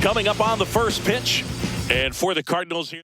Coming up on the first pitch, and for the Cardinals here.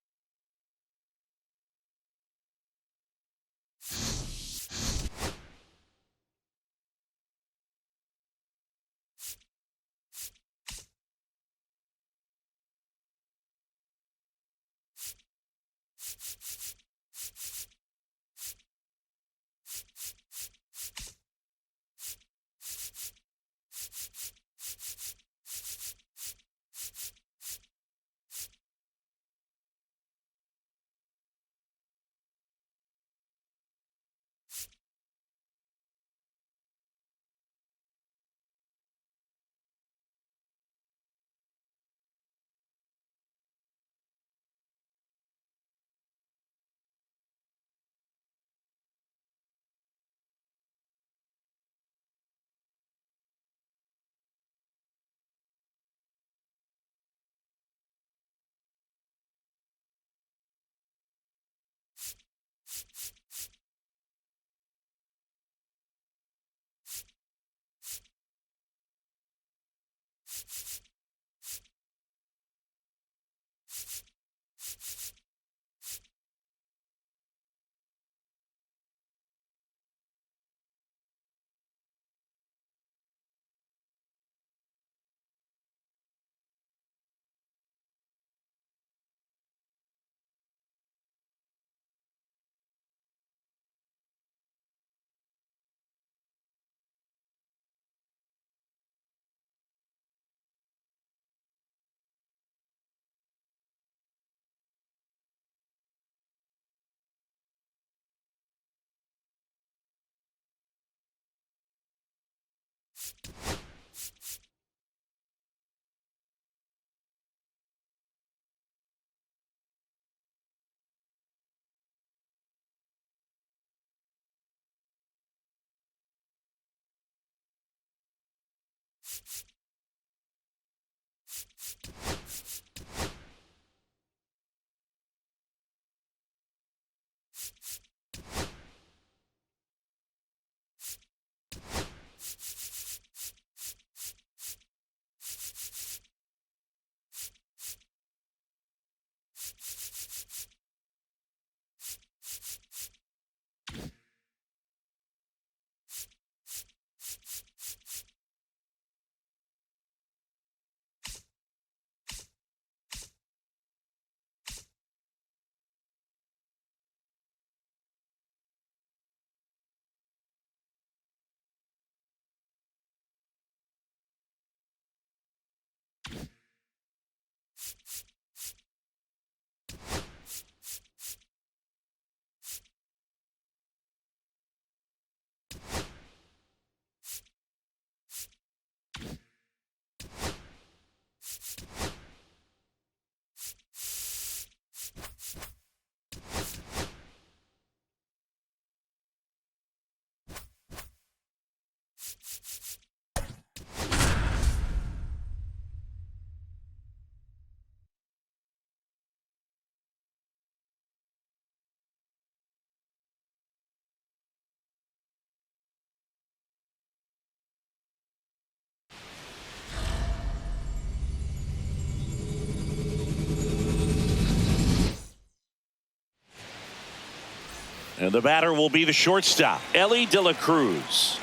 And the batter will be the shortstop, Ellie De La Cruz.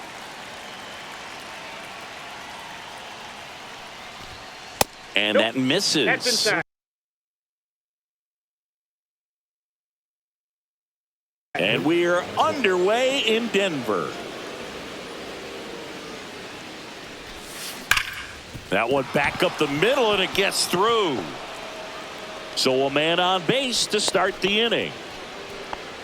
And that misses. And we are underway in Denver. That one back up the middle, and it gets through. So a man on base to start the inning.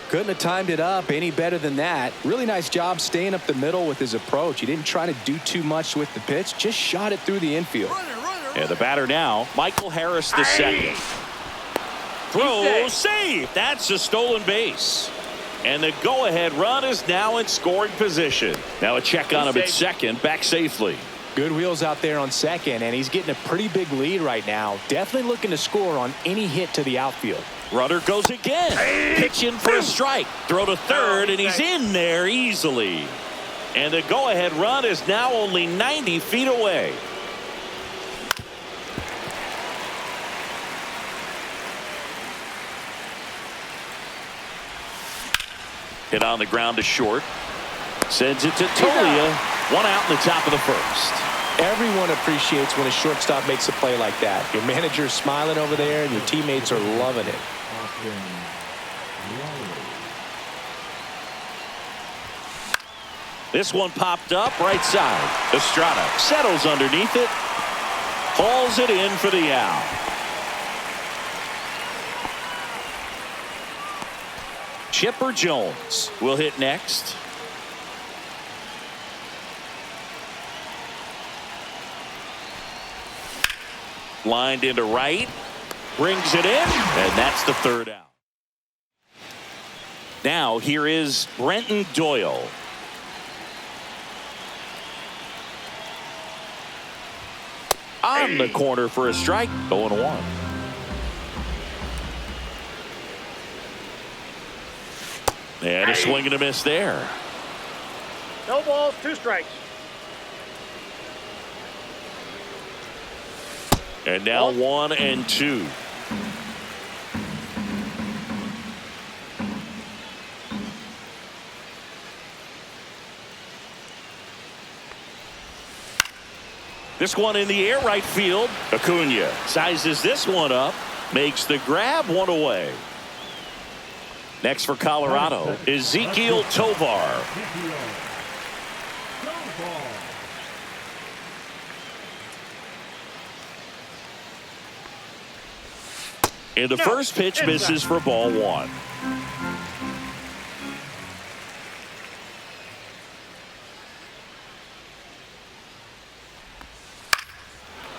Couldn't have timed it up any better than that. Really nice job staying up the middle with his approach. He didn't try to do too much with the pitch, just shot it through the infield. And the batter now, Michael Harris the second. Throw, save. That's a stolen base. And the go-ahead run is now in scoring position. Now a check on him at second, back safely. Good wheels out there on second, and he's getting a pretty big lead right now. Definitely looking to score on any hit to the outfield. Runner goes again. Pitching for a strike. Throw to third, and he's in there easily. And the go-ahead run is now only 90 feet away. Hit on the ground to short. Sends it to Tolia. One out in the top of the first. Everyone appreciates when a shortstop makes a play like that. Your manager's smiling over there, and your teammates are loving it. This one popped up right side. Estrada settles underneath it. Hauls it in for the out. Chipper Jones will hit next. Lined into right. Brings it in. And that's the third out. Now here is Brenton Doyle. On the corner for a strike. 0-1. And a swing and a miss there. No balls, 2 strikes. And now 1 and 2. This one in the air, right field. Acuna sizes this one up, makes the grab, 1 away. Next for Colorado, Ezequiel Tovar. And the first pitch misses for ball 1.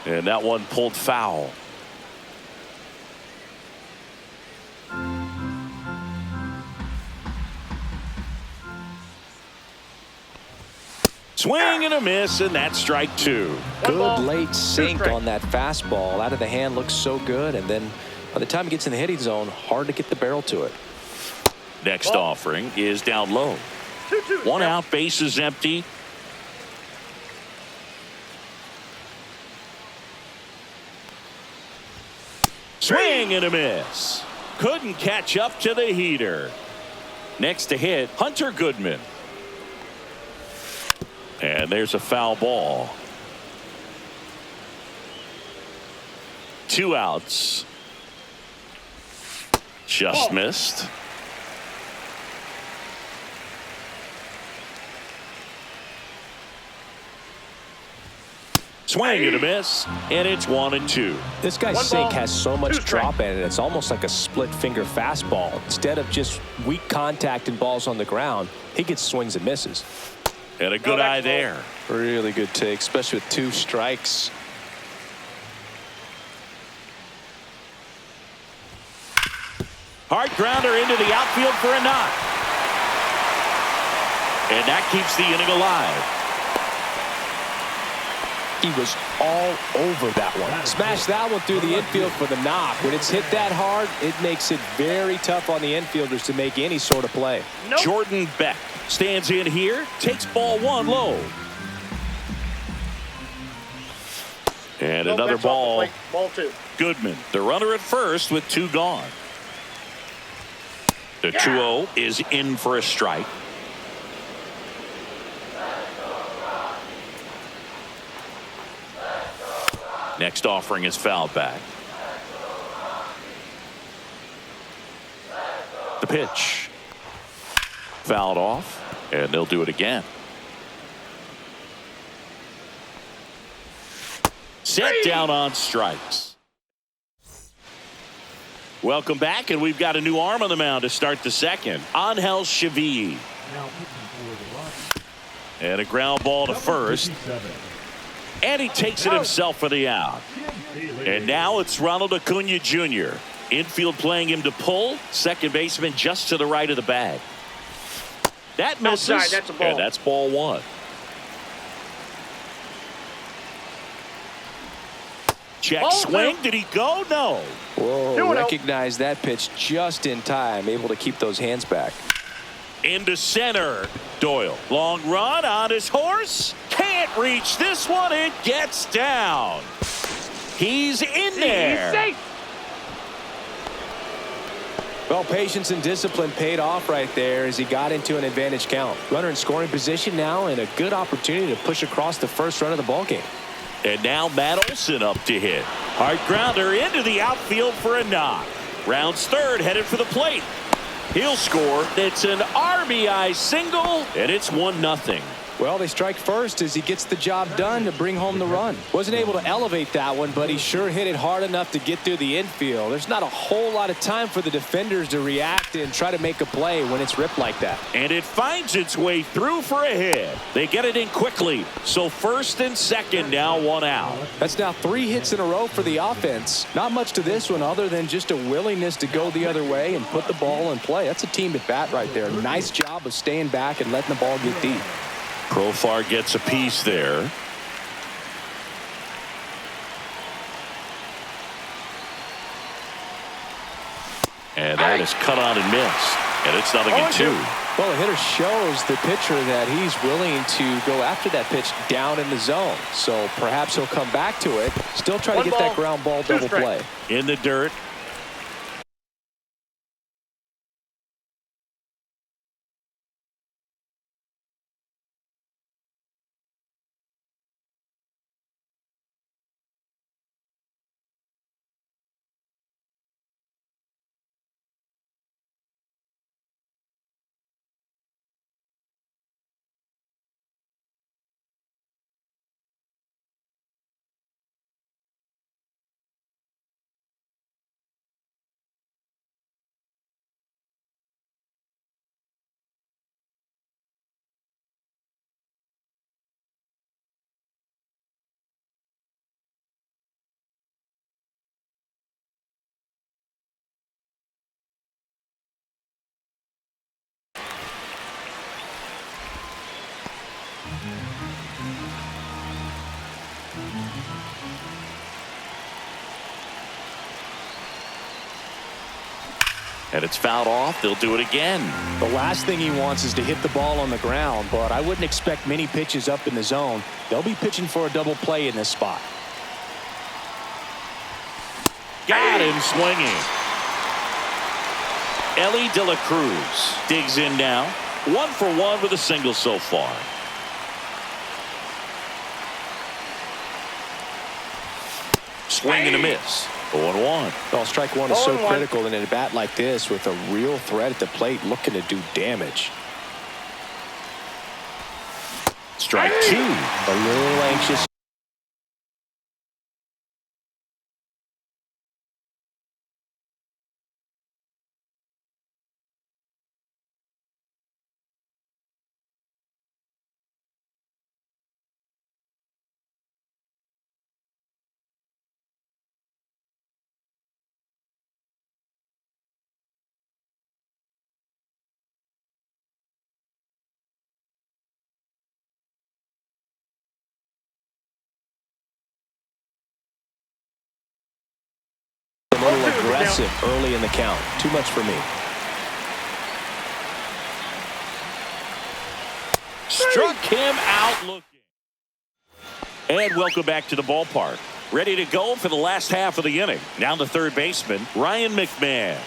And that one pulled foul. Swing and a miss, and that's strike 2. Good late sink on that fastball. Out of the hand, looks so good, and then by the time it gets in the hitting zone, hard to get the barrel to it. Next offering is down low. 2-2. 1 out, base is empty. Swing and a miss. Couldn't catch up to the heater. Next to hit, Hunter Goodman. And there's a foul ball. 2 outs. Just missed. Swing and a miss, and it's 1 and 2. This guy's sink has so much drop in it. It's almost like a split finger fastball. Instead of just weak contact and balls on the ground, he gets swings and misses. And a good eye there. Really good take, especially with 2 strikes. Hard grounder into the outfield for a knock. And that keeps the inning alive. He was all over that one. Smashed that one through the infield for the knock. When it's hit that hard, it makes it very tough on the infielders to make any sort of play. Jordan Beck stands in here, takes ball 1 low. And another ball. Ball 2. Goodman, the runner at first with 2 gone. The 2-0 is in for a strike. Next offering is fouled back. The pitch. Fouled off, and they'll do it again. Set down on strikes. Welcome back, and we've got a new arm on the mound to start the second. Angel Chevy. And a ground ball to first. And he takes it himself for the out. And now it's Ronald Acuna Jr. Infield playing him to pull. Second baseman just to the right of the bag. That misses. Outside, that's a ball. And that's ball 1. Check swing. Did he go? No. Whoa, recognized that pitch just in time. Able to keep those hands back. Into center. Doyle. Long run on his horse. Can't reach this one. It gets down. He's in there. He's safe. Well, patience and discipline paid off right there as he got into an advantage count. Runner in scoring position now and a good opportunity to push across the first run of the ballgame. And now Matt Olson up to hit. Hard grounder into the outfield for a knock. Rounds third, headed for the plate. He'll score. It's an RBI single, and it's 1-0. Well, they strike first as he gets the job done to bring home the run. Wasn't able to elevate that one, but he sure hit it hard enough to get through the infield. There's not a whole lot of time for the defenders to react and try to make a play when it's ripped like that. And it finds its way through for a hit. They get it in quickly. So first and second, now 1 out. That's now 3 hits in a row for the offense. Not much to this one other than just a willingness to go the other way and put the ball in play. That's a team at bat right there. Nice job of staying back and letting the ball get deep. Profar gets a piece there. And that is cut on and missed. And it's 0-2. Well, the hitter shows the pitcher that he's willing to go after that pitch down in the zone. So perhaps he'll come back to it. Still try to get that ground ball double play. In the dirt. And it's fouled off. They'll do it again. The last thing he wants is to hit the ball on the ground, but I wouldn't expect many pitches up in the zone. They'll be pitching for a double play in this spot. Got him swinging. Ellie De La Cruz digs in now. 1 for 1 with a single so far. Swing and a miss. 0-1. Well, strike one is so critical in a bat like this with a real threat at the plate looking to do damage. Strike 2. A little anxious. A little aggressive early in the count. Too much for me. Struck him out looking. And welcome back to the ballpark. Ready to go for the last half of the inning. Now the third baseman, Ryan McMahon.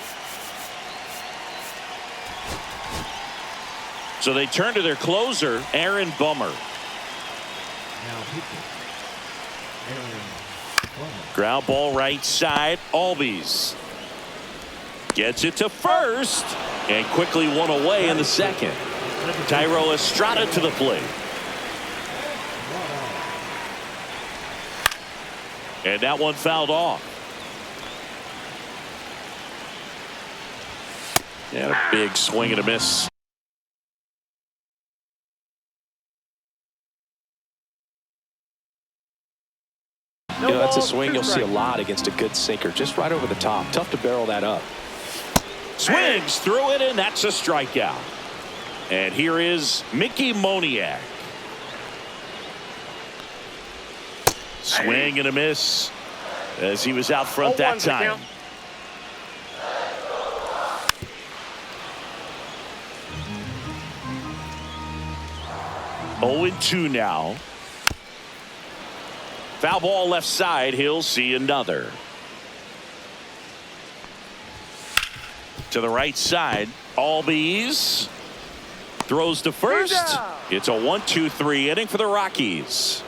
So they turn to their closer, Aaron Bummer. Ground ball right side. Albies gets it to first and quickly one away in the second. Tyro Estrada to the plate. And that one fouled off. And a big swing and a miss. You know, that's a swing you'll see a lot against a good sinker. Just right over the top. Tough to barrel that up. Swings through it, and that's a strikeout. And here is Mickey Moniak. Swing and a miss as he was out front that time. 0-2 now. Foul ball left side. He'll see another. To the right side. Albies throws to first. It's a 1-2-3 inning for the Rockies.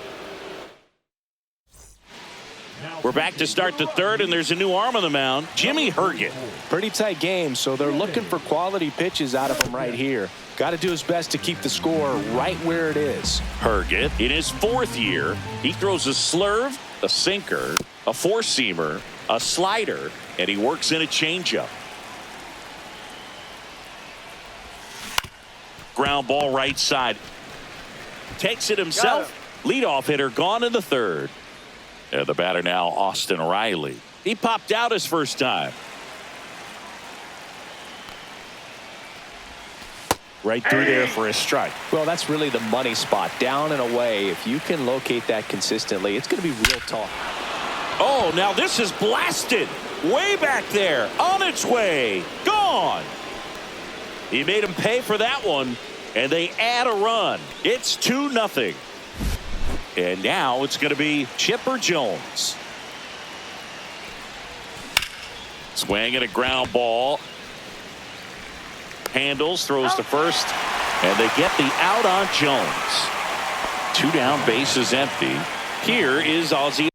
We're back to start the third, and there's a new arm on the mound, Jimmy Herget. Pretty tight game, so they're looking for quality pitches out of him right here. Got to do his best to keep the score right where it is. Herget, in his 4th year, he throws a slurve, a sinker, a four-seamer, a slider, and he works in a changeup. Ground ball right side. Takes it himself. Leadoff hitter gone in the 3rd. And the batter now, Austin Riley. He popped out his first time. Right through there for a strike. Well, that's really the money spot, down and away. If you can locate that consistently, it's going to be real tough. Oh, now this is blasted. Way back there. On its way. Gone. He made him pay for that one, and they add a run. It's 2-0. And now it's going to be Chipper Jones. Swing and a ground ball. Handles, throws to first, and they get the out on Jones. 2 down, bases empty. Here is Ozzie.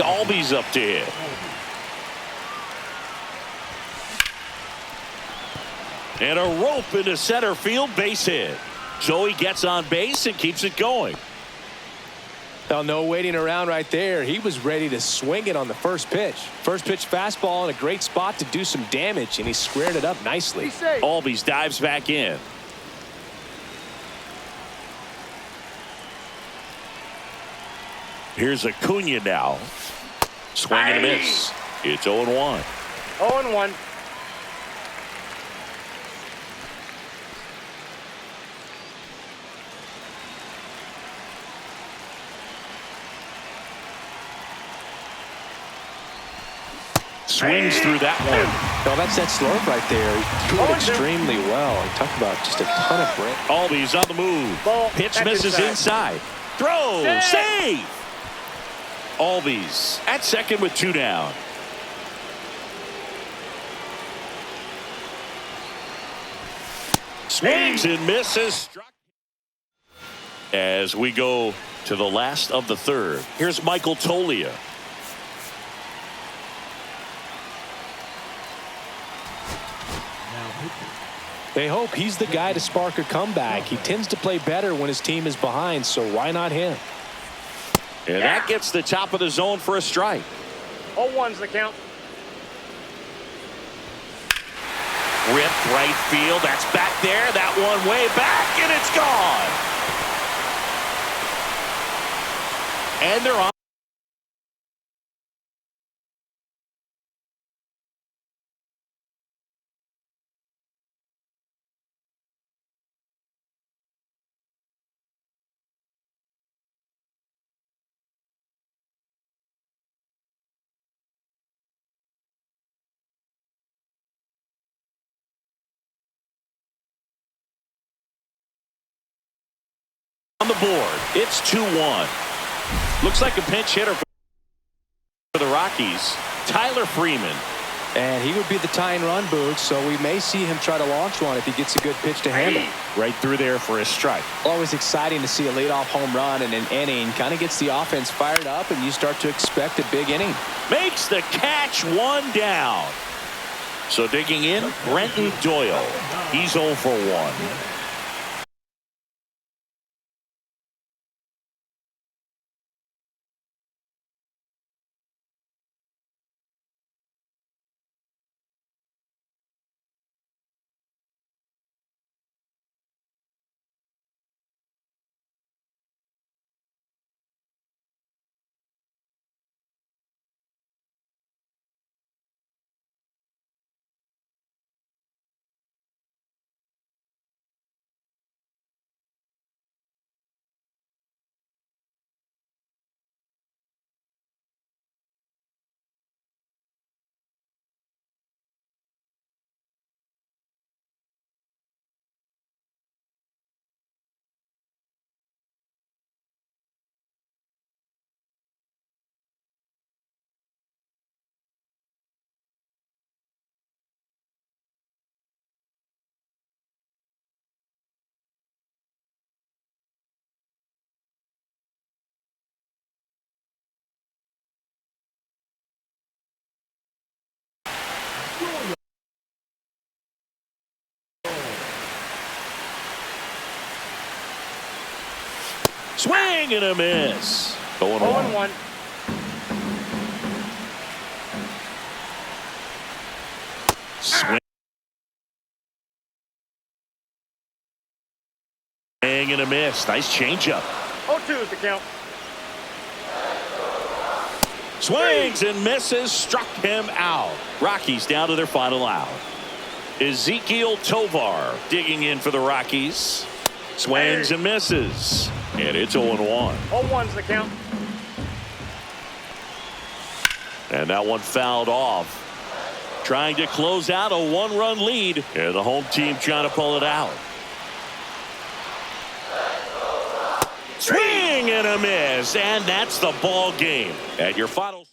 Albies up to hit. And a rope into center field, base hit. So he gets on base and keeps it going. Well, no waiting around right there. He was ready to swing it on the first pitch. First pitch fastball in a great spot to do some damage, and he squared it up nicely. Albies dives back in. Here's Acuna now. Swing and a miss. It's 0-1. 0-1. Swings through that one. Well, that's that slope right there. He threw it extremely well. He talked about just a ton of break. Albies on the move. Ball. Pitch That's misses inside. Throw. Save. Albies at second with 2 down. Swings and misses. As we go to the last of the third, here's Michael Tolia. They hope he's the guy to spark a comeback. He tends to play better when his team is behind, so why not him? And that gets the top of the zone for a strike. 0-1's the count. Ripped right field. That's back there. That one way back, and it's gone. And they're on. On the board, it's 2-1. Looks like a pinch hitter for the Rockies. Tyler Freeman. And he would be the tying run, Boog, so we may see him try to launch one if he gets a good pitch to handle. Right through there for a strike. Always exciting to see a leadoff home run in an inning. Kind of gets the offense fired up, and you start to expect a big inning. Makes the catch, 1 down. So digging in, Brenton Doyle. He's 0 for 1. Swing and a miss. 0-1. Swing and a miss. Nice changeup. 0-2 is the count. Swings and misses. Struck him out. Rockies down to their final out. Ezekiel Tovar digging in for the Rockies. Swings and misses. And it's 0-1. 0-1's the count. And that one fouled off. Trying to close out a 1-run lead. And the home team trying to pull it out. Swing and a miss. And that's the ball game. At your final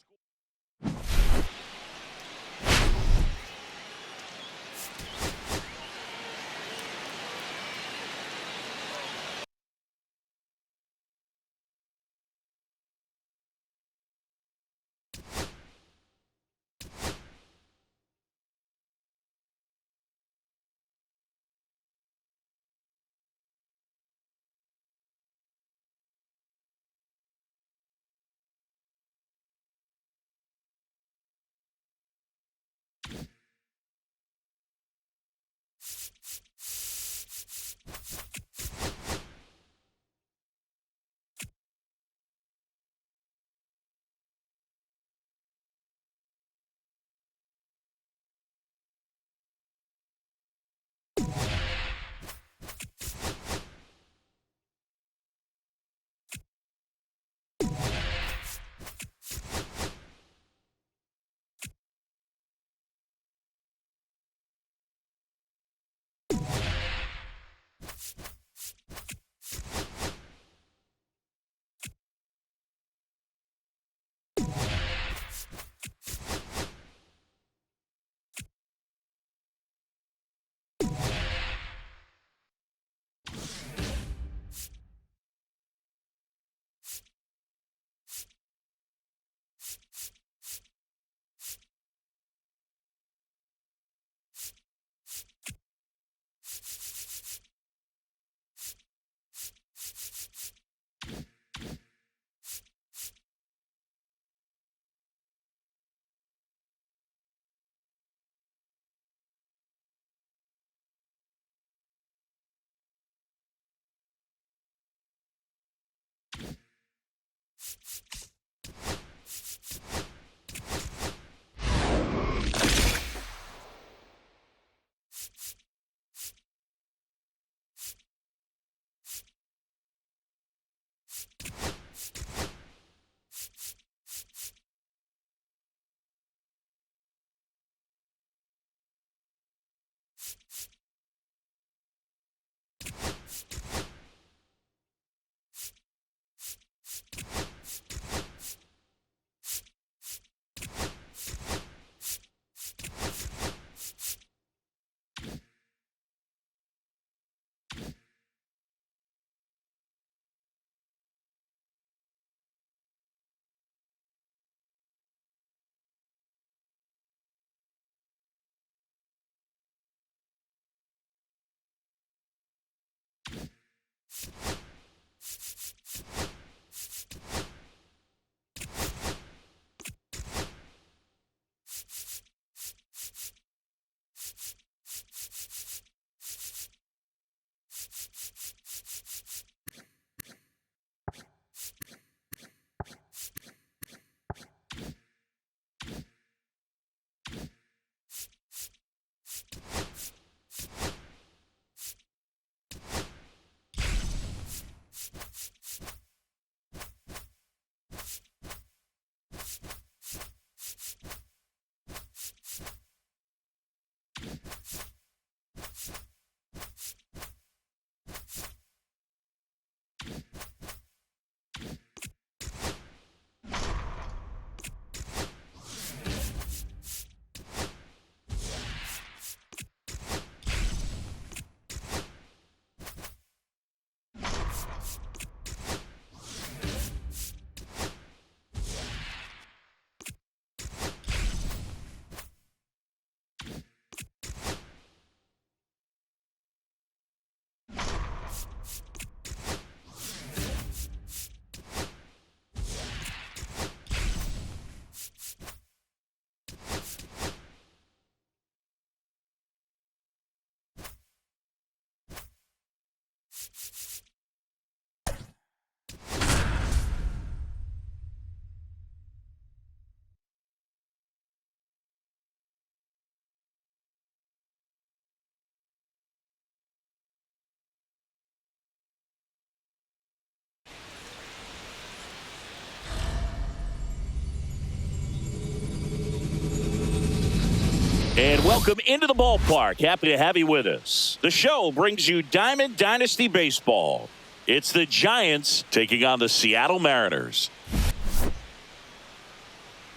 And welcome into the ballpark. Happy to have you with us. The show brings you Diamond Dynasty Baseball. It's the Giants taking on the Seattle Mariners.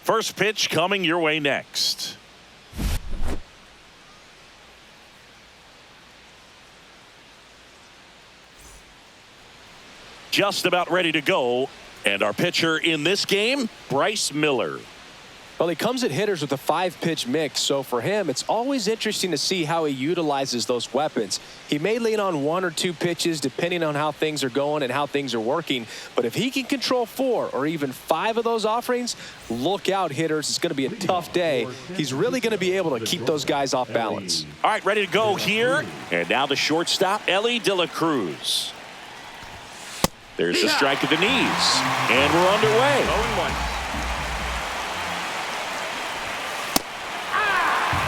First pitch coming your way next. Just about ready to go. And our pitcher in this game, Bryce Miller. Well, he comes at hitters with a 5-pitch mix, so for him, it's always interesting to see how he utilizes those weapons. He may lean on 1 or 2 pitches depending on how things are going and how things are working, but if he can control 4 or even 5 of those offerings, look out, hitters. It's going to be a tough day. He's really going to be able to keep those guys off balance. All right, ready to go here. And now the shortstop, Ellie De La Cruz. There's the strike at the knees, and we're underway. 0-1.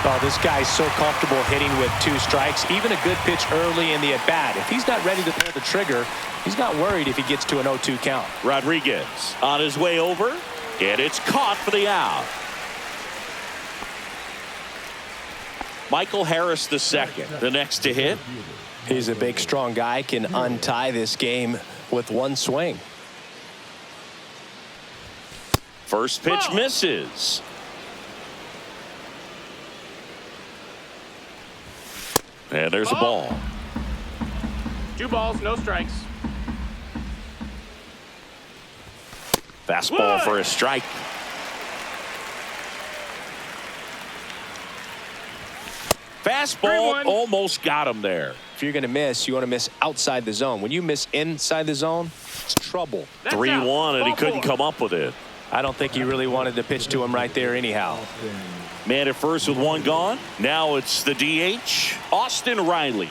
Oh, this guy's so comfortable hitting with 2 strikes, even a good pitch early in the at-bat. If he's not ready to pull the trigger, he's not worried if he gets to an 0-2 count. Rodriguez on his way over, and it's caught for the out. Michael Harris the second, the next to hit. He's a big, strong guy, can untie this game with 1 swing. First pitch misses. And there's a ball. 2 balls, no strikes. Fastball for a strike. Fastball 3-1. almost got him there. If you're going to miss, you want to miss outside the zone. When you miss inside the zone, it's trouble. That's 3-1, and he out. couldn't come up with it. I don't think he really wanted to pitch to him right there anyhow. Man at first with 1 gone. Now it's the DH, Austin Riley.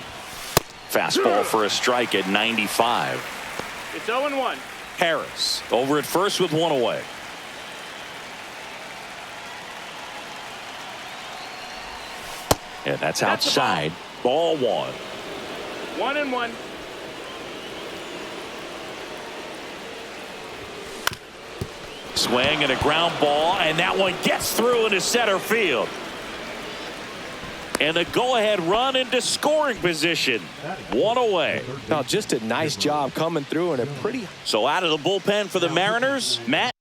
Fastball for a strike at 95. It's 0-1. Harris over at first with 1 away. And that's outside. Ball 1. 1-1. Swing and a ground ball, and that one gets through into center field. And the go-ahead run into scoring position. 1 away. Now, just a nice job coming through in a pretty... So out of the bullpen for the Mariners, Matt.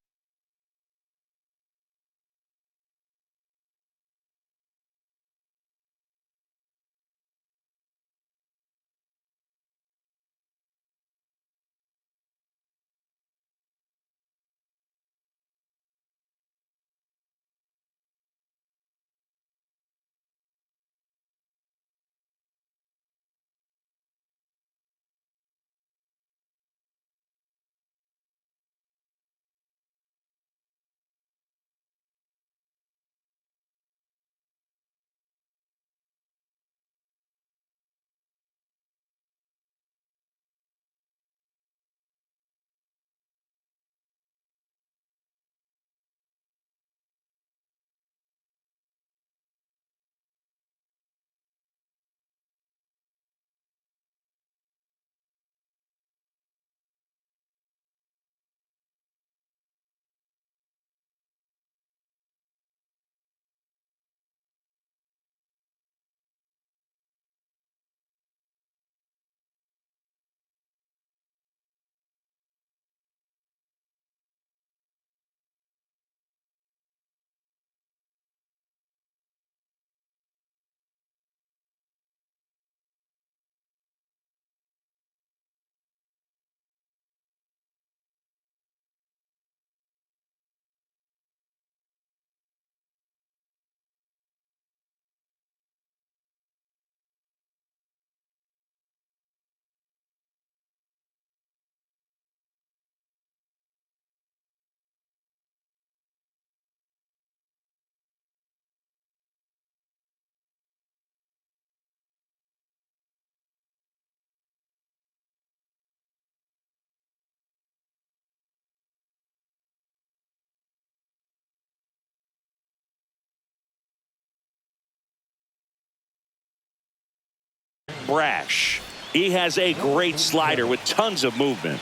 Brash. He has a great slider with tons of movement.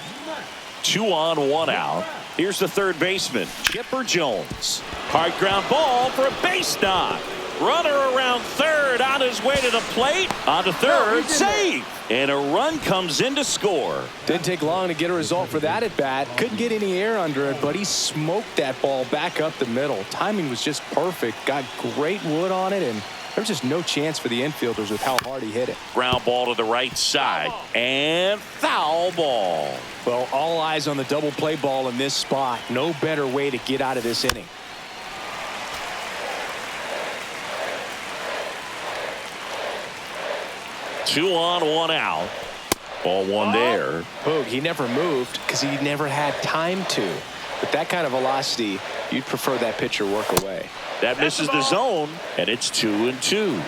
2 on, 1 out. Here's the third baseman, Chipper Jones. Hard ground ball for a base knock. Runner around third on his way to the plate. On to third, save. And a run comes in to score. Didn't take long to get a result for that at bat. Couldn't get any air under it, but he smoked that ball back up the middle. Timing was just perfect. Got great wood on it, and there's just no chance for the infielders with how hard he hit it. Ground ball to the right side. And foul ball. Well, all eyes on the double play ball in this spot. No better way to get out of this inning. 2 on, 1 out. Ball 1 there. Boog, he never moved because he never had time to. With that kind of velocity, you'd prefer that pitcher work away. That misses the zone, and it's 2-2.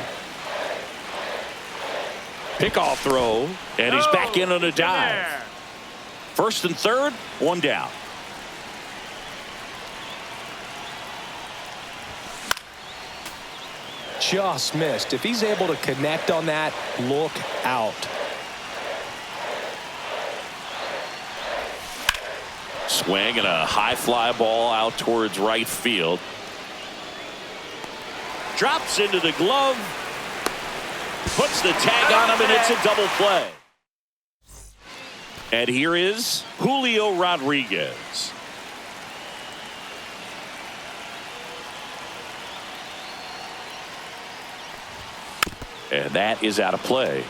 Pickoff throw, and he's back in on a dive. First and third, 1 down. Just missed. If he's able to connect on that, look out. Swing and a high fly ball out towards right field. Drops into the glove. Puts the tag on him, and it's a double play. And here is Julio Rodriguez. And that is out of play.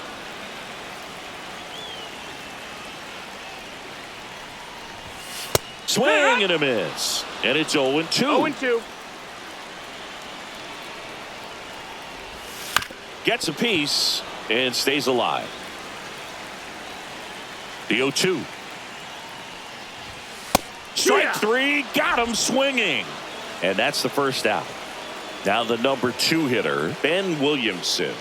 Swing and a miss. And it's 0-2. 0-2. Gets a piece and stays alive. The 0-2. Strike 3. Got him swinging. And that's the first out. Now the number 2 hitter, Ben Williamson.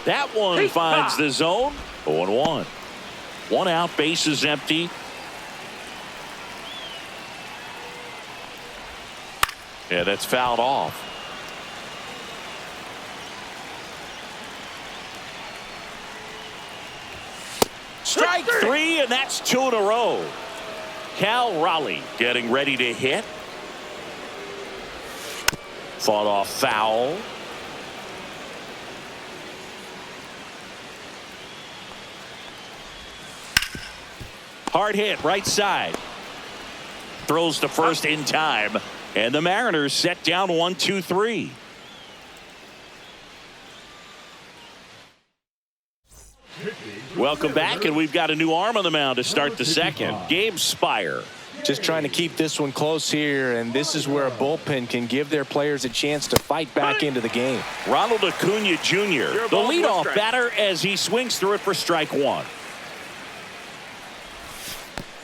That one finds the zone. 0-1. 1 out, bases empty. Yeah, that's fouled off. Strike 3, and that's 2 in a row. Cal Raleigh getting ready to hit. Fought off foul. Hard hit, right side. Throws to first in time. And the Mariners set down 1-2-3. Welcome back, and we've got a new arm on the mound to start the second. Gabe Spire. Just trying to keep this one close here, and this is where a bullpen can give their players a chance to fight back into the game. Ronald Acuna Jr., the leadoff batter, as he swings through it for strike 1.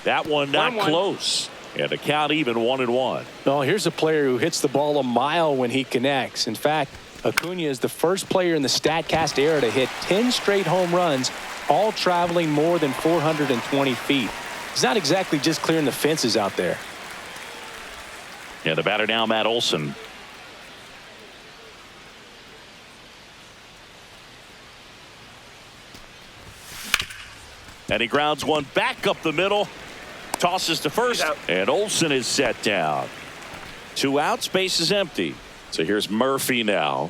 That one not close. And a count even 1-1. Well, here's a player who hits the ball a mile when he connects. In fact, Acuna is the first player in the StatCast era to hit 10 straight home runs, all traveling more than 420 feet. He's not exactly just clearing the fences out there. Yeah, the batter now, Matt Olson. And he grounds one back up the middle. Tosses to first, and Olson is set down. 2 outs, base is empty. So here's Murphy now.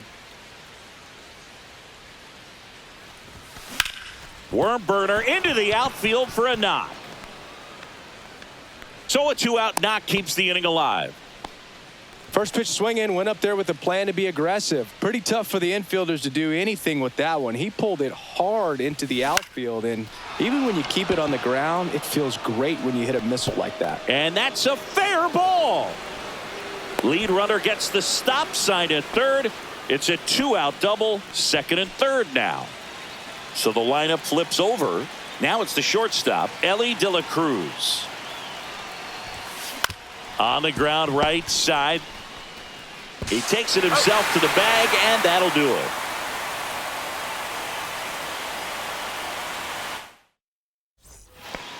Worm burner into the outfield for a knock. So a 2-out knock keeps the inning alive. First pitch swing in, went up there with a plan to be aggressive. Pretty tough for the infielders to do anything with that one. He pulled it hard into the outfield, and even when you keep it on the ground, it feels great when you hit a missile like that. And that's a fair ball. Lead runner gets the stop sign at third. It's a 2-out double, second and third now. So the lineup flips over. Now it's the shortstop, Ellie De La Cruz. On the ground, right side. He takes it himself to the bag, and that'll do it.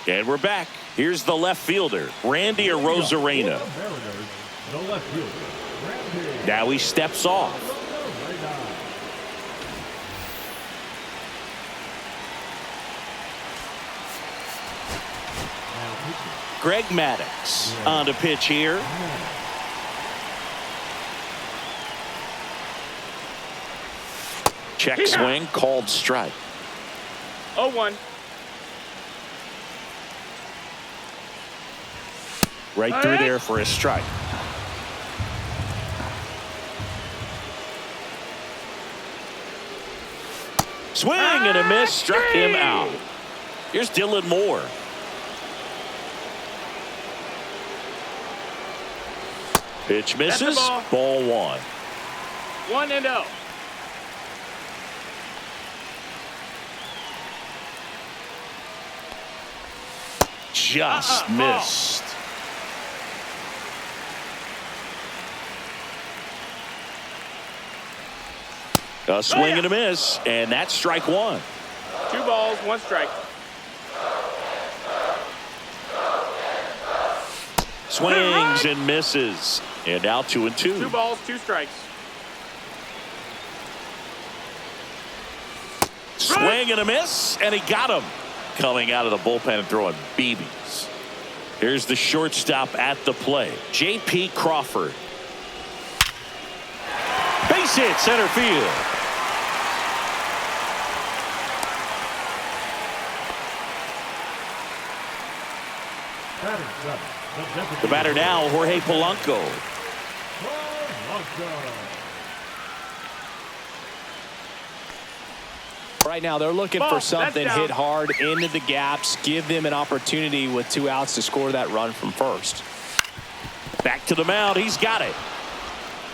And we're back. Here's the left fielder, Randy Arozarena. Now he steps off. Greg Maddux on to pitch here. Check swing, called strike. 0-1. Right through there for a strike. Swing and a miss, struck him out. Here's Dylan Moore. Pitch misses. Ball 1. 1-0. Just missed. A swing and a miss, and that's strike one. 2 balls, 1 strike. Swings and misses, and now 2-2. 2 balls, 2 strikes. Swing and a miss, and he got him. Coming out of the bullpen and throwing BBs. Here's the shortstop at the plate, J.P. Crawford. Base hit center field. The batter now, Jorge Polanco. Right now, they're looking for something hit hard into the gaps, give them an opportunity with 2 outs to score that run from first. Back to the mound. He's got it.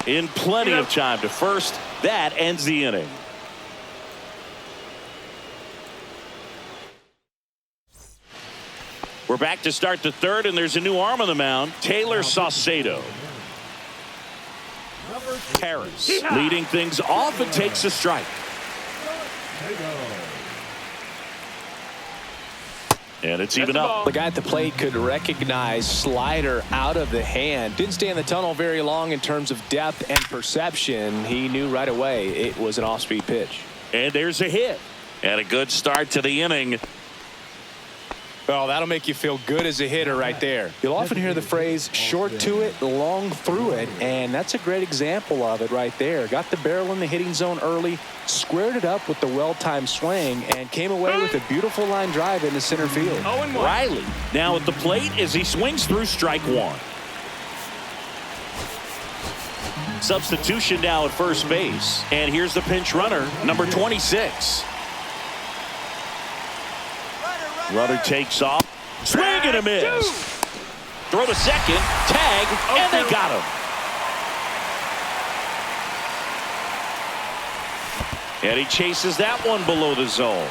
In plenty of time to first. That ends the inning. We're back to start the third, and there's a new arm on the mound, Taylor Saucedo. Harris leading things off and takes a strike. And it's even up. The guy at the plate could recognize slider out of the hand. Didn't stay in the tunnel very long in terms of depth and perception. He knew right away it was an off-speed pitch. And there's a hit. And a good start to the inning. Oh, that'll make you feel good as a hitter right there. You'll often hear the phrase short to it, long through it, and that's a great example of it right there. Got the barrel in the hitting zone early, squared it up with the well-timed swing, and came away with a beautiful line drive into center field. Riley now at the plate as he swings through strike one. Substitution now at first base, and here's the pinch runner, number 26. Runner takes off. Swing and a miss. Throw to second. Tag. And they got him. And he chases that one below the zone.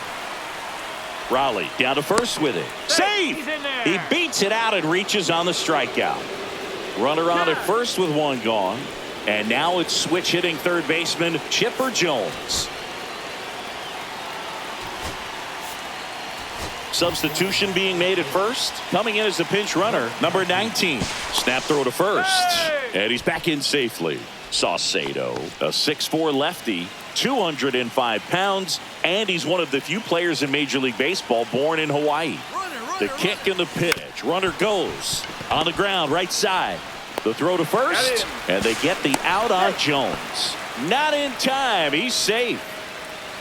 Raleigh down to first with it. Save. He beats it out and reaches on the strikeout. Runner on at first with 1 gone. And now it's switch hitting third baseman Chipper Jones. Substitution being made at first. Coming in as the pinch runner, number 19. Snap throw to first. And he's back in safely. Saucedo, a 6'4" lefty, 205 pounds, and he's one of the few players in Major League Baseball born in Hawaii. The kick and the pitch. Runner goes on the ground, right side. The throw to first, and they get the out on Jones. Not in time. He's safe.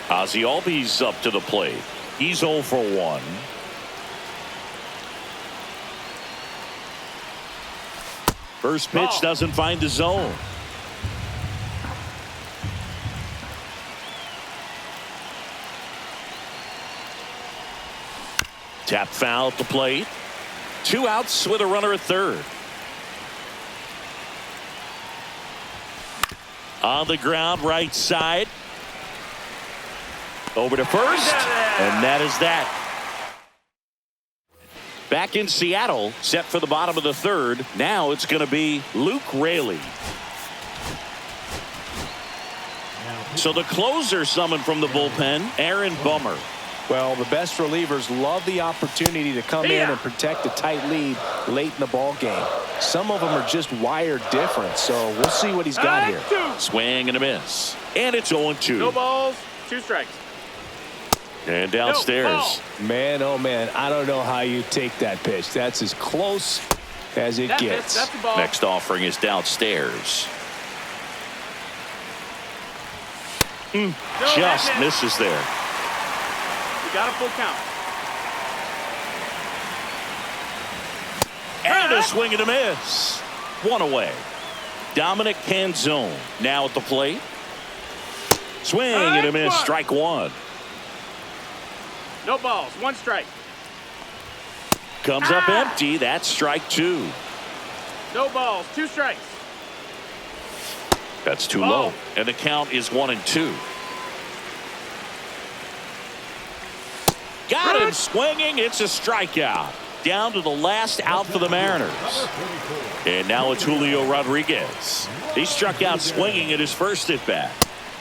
Ozzie Albies up to the plate. He's 0 for 1. First pitch doesn't find the zone. Tap foul at the plate. 2 outs with a runner at third. On the ground, right side. Over to first, and that is that. Back in Seattle, set for the bottom of the third. Now it's going to be Luke Raley. So the closer summoned from the bullpen, Aaron Bummer. Well, the best relievers love the opportunity to come in and protect a tight lead late in the ball game. Some of them are just wired different, so we'll see what he's got here. Swing and a miss. And it's 0-2. No balls, 2 strikes. And downstairs. Man, oh man, I don't know how you take that pitch. That's as close as it gets. That's the ball. Next offering is downstairs. Just misses there. You got a full count. And a swing and a miss. 1 away. Dominic Canzone now at the plate. Swing and a miss. Strike 1. No balls, 1 strike. Comes up empty. That's strike 2. No balls, 2 strikes. That's too low. And the count is 1-2. Got him swinging. It's a strikeout. down to the last out for the Mariners. And now it's Julio Rodriguez. He struck out swinging at his first at bat.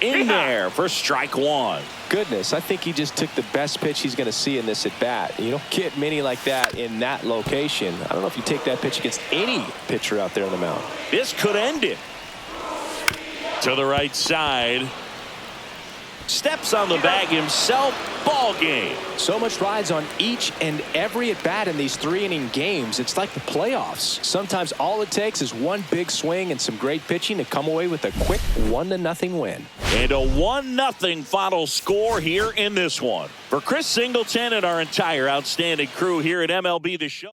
In there for strike one. Goodness, I think he just took the best pitch he's going to see in this at bat. You don't get many like that in that location. I don't know if you take that pitch against any pitcher out there on the mound. This could end it. To the right side. Steps on the bag himself. Ball game. So much rides on each and every at bat in these 3-inning games. It's like the playoffs. Sometimes all it takes is one big swing and some great pitching to come away with a quick 1-0 win. And a 1-0 final score here in this one. For Chris Singleton and our entire outstanding crew here at MLB The Show.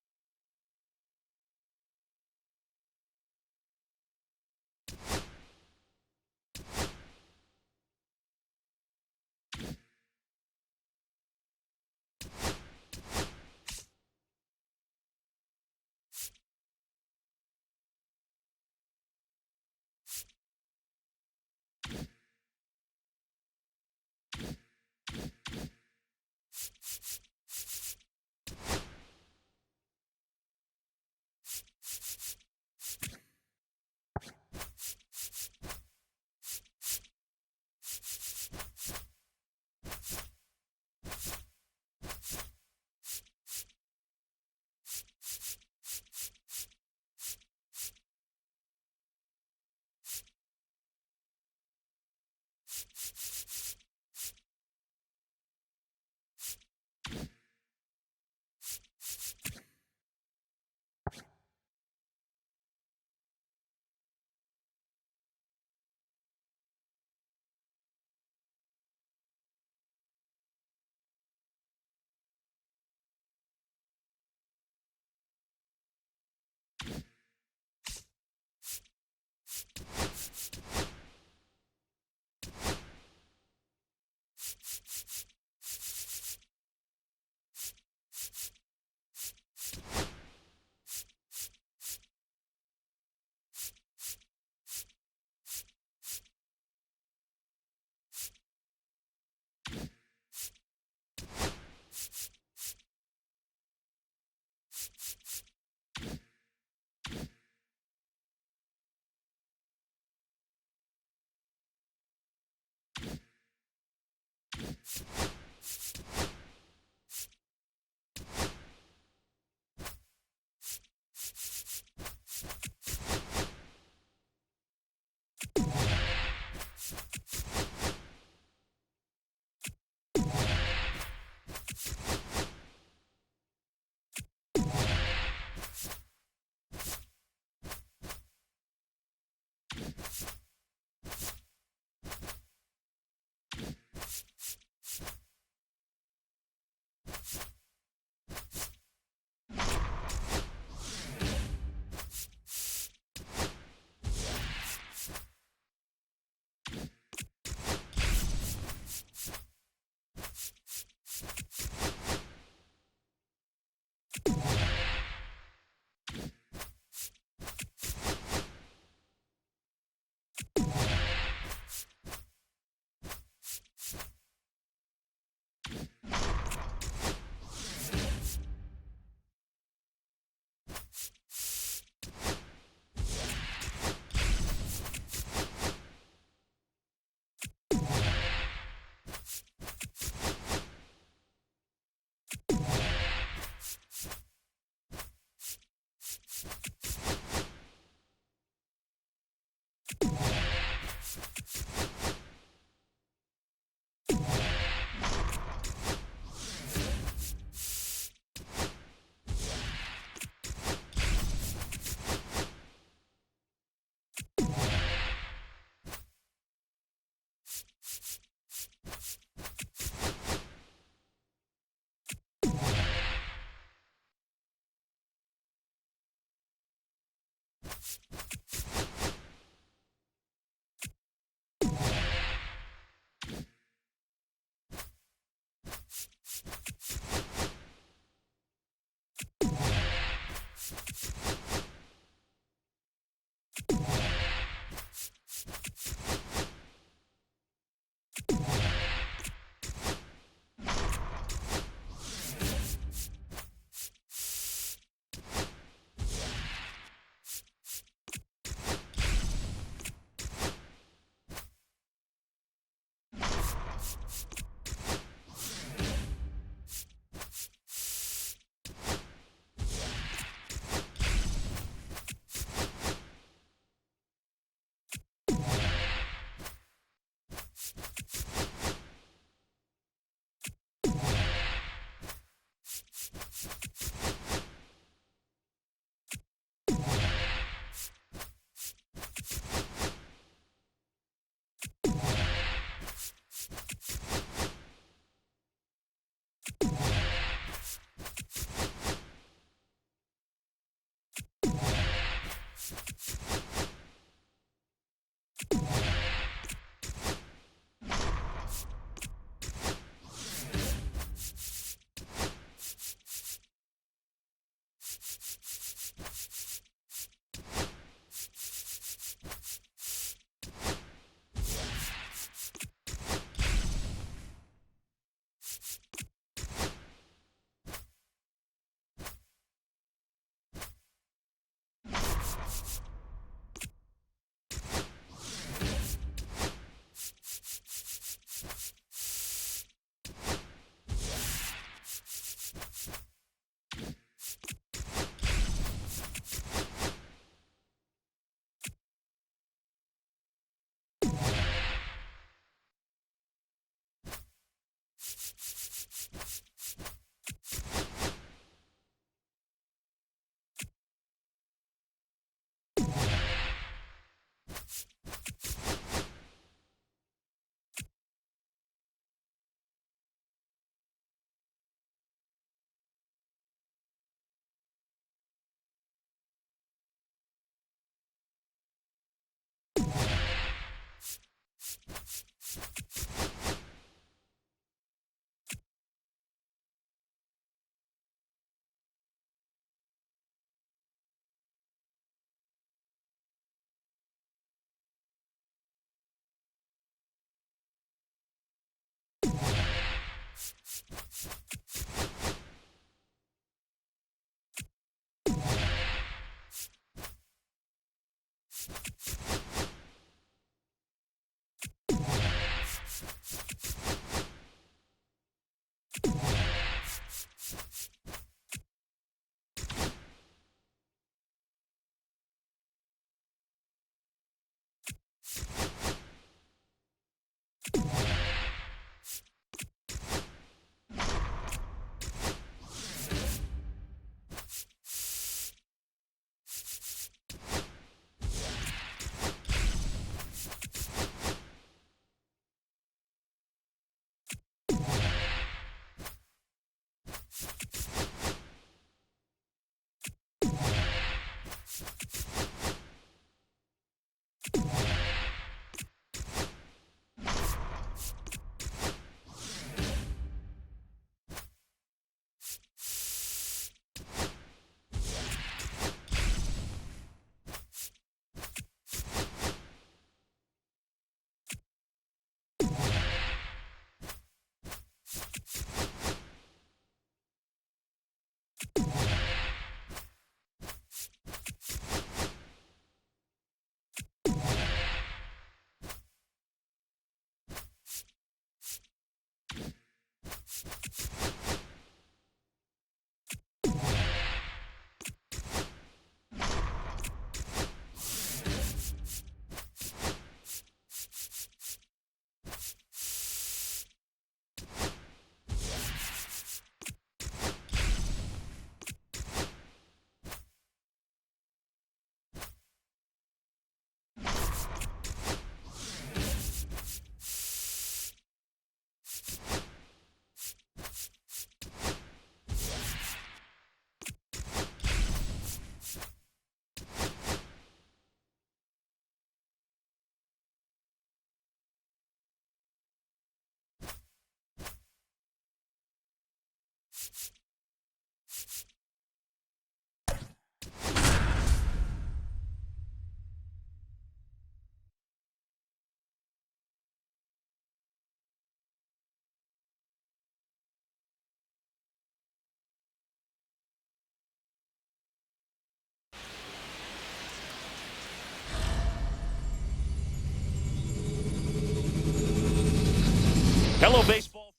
Hello, baseball.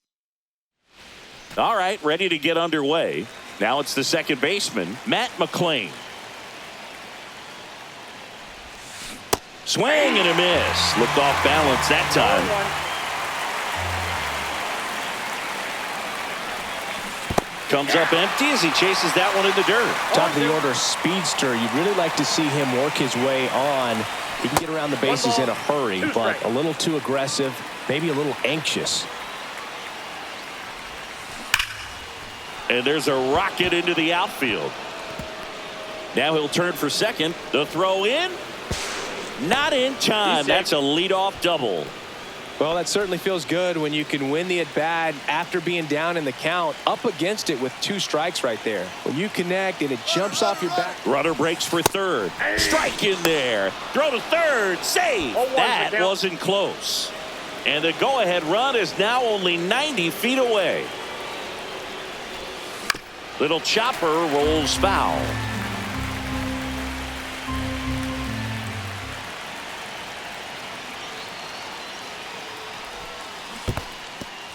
All right, ready to get underway. Now it's the second baseman, Matt McClain. Swing and a miss. Looked off balance that time. Comes up empty as he chases that one in the dirt. Top of the order speedster. You'd really like to see him work his way on. He can get around the bases in a hurry, but a little too aggressive, maybe a little anxious. And there's a rocket into the outfield. Now he'll turn for second. The throw in. Not in time. That's a leadoff double. Well, that certainly feels good when you can win the at-bat after being down in the count, up against it with 2 strikes right there. When you connect and it jumps off your back. Runner breaks for third. Strike in there. Throw to third. Save. That wasn't close. And the go-ahead run is now only 90 feet away. Little chopper rolls foul.